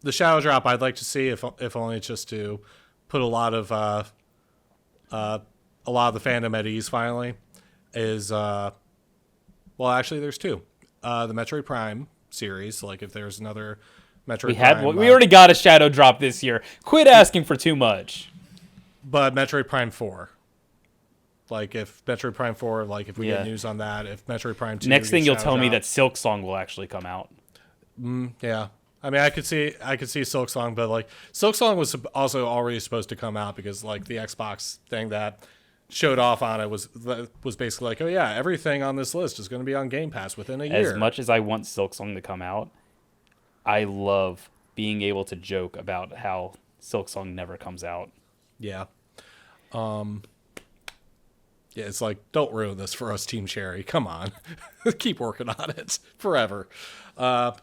shadow drop I'd like to see, if only just to put a lot of the fandom at ease finally, is actually there's two. The Metroid Prime series, like if there's another Metroid we already got a shadow drop this year. Quit asking for too much. But Metroid Prime 4. Like if Metroid Prime 4, like if we get news on that, if Metroid Prime 2. Next thing you'll tell me that Silk Song will actually come out. Yeah. I mean, I could see Silk Song, but like Silk Song was also already supposed to come out because like the Xbox thing that showed off on it was basically like, oh yeah, everything on this list is going to be on Game Pass within a year. As much as I want Silk Song to come out, I love being able to joke about how Silk Song never comes out. Yeah. Yeah, it's like, don't ruin this for us, Team Cherry. Come on. Keep working on it forever. But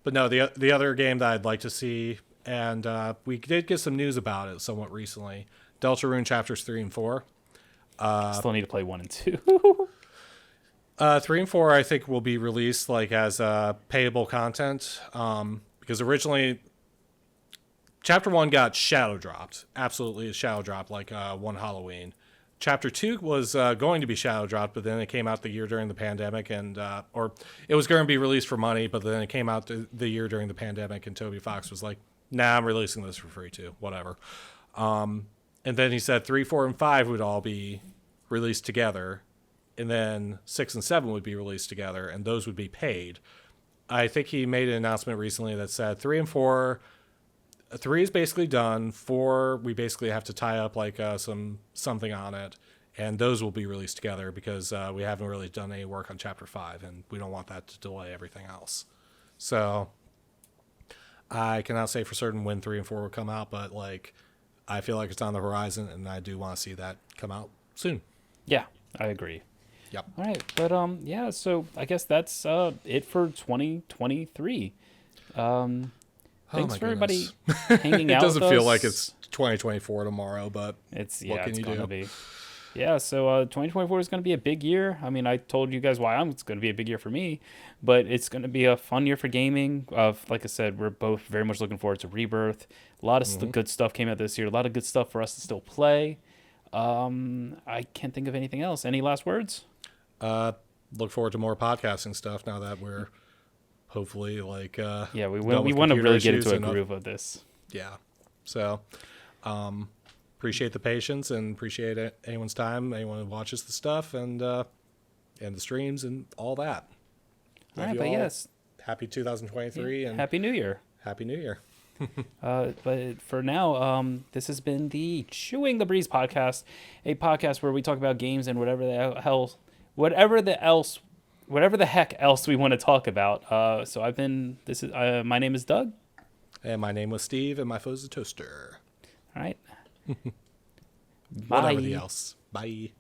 no, the other game that I'd like to see, and we did get some news about it somewhat recently, Deltarune Chapters 3 and 4. Still need to play 1 and 2. 3 and 4, I think, will be released like as payable content, because originally Chapter 1 got shadow dropped. Absolutely shadow dropped, like one Halloween. Chapter 2 was going to be shadow dropped, but then it came out the year during the pandemic, and or it was going to be released for money, but then it came out the year during the pandemic, and Toby Fox was like, nah, I'm releasing this for free too, whatever. And then he said 3, 4, and 5 would all be released together, and then 6 and 7 would be released together, and those would be paid. I think he made an announcement recently that said 3 and 4... 3 is basically done. 4, we basically have to tie up like something on it, and those will be released together because we haven't really done any work on Chapter 5, and we don't want that to delay everything else. So I cannot say for certain when 3 and 4 will come out, but like I feel like it's on the horizon, and I do want to see that come out soon. Yeah, I agree. Yep. All right, but yeah, so I guess that's it for 2023. Thanks for everybody hanging out. It doesn't with feel us. like it's 2024 tomorrow, but It's what can it's you gonna do? be. Yeah, so 2024 is going to be a big year. I mean, I told you guys why it's going to be a big year for me, but it's going to be a fun year for gaming. Like I said, we're both very much looking forward to Rebirth. A lot of good stuff came out this year. A lot of good stuff for us to still play. I can't think of anything else. Any last words? Look forward to more podcasting stuff now that we're hopefully like Yeah, we done with want to computer really get issues into a and groove of this. yeah. So appreciate the patience and appreciate anyone's time, anyone who watches the stuff and the streams and all that. All Love right, you but all. yes, Happy 2023 and Happy New Year. Happy New Year. But for now, this has been the Chewing the Breeze podcast, a podcast where we talk about games and whatever the heck else we want to talk about. So my name is Doug. And my name was Steve, and my foe's a toaster. All right. Whatever Bye. the else. Bye.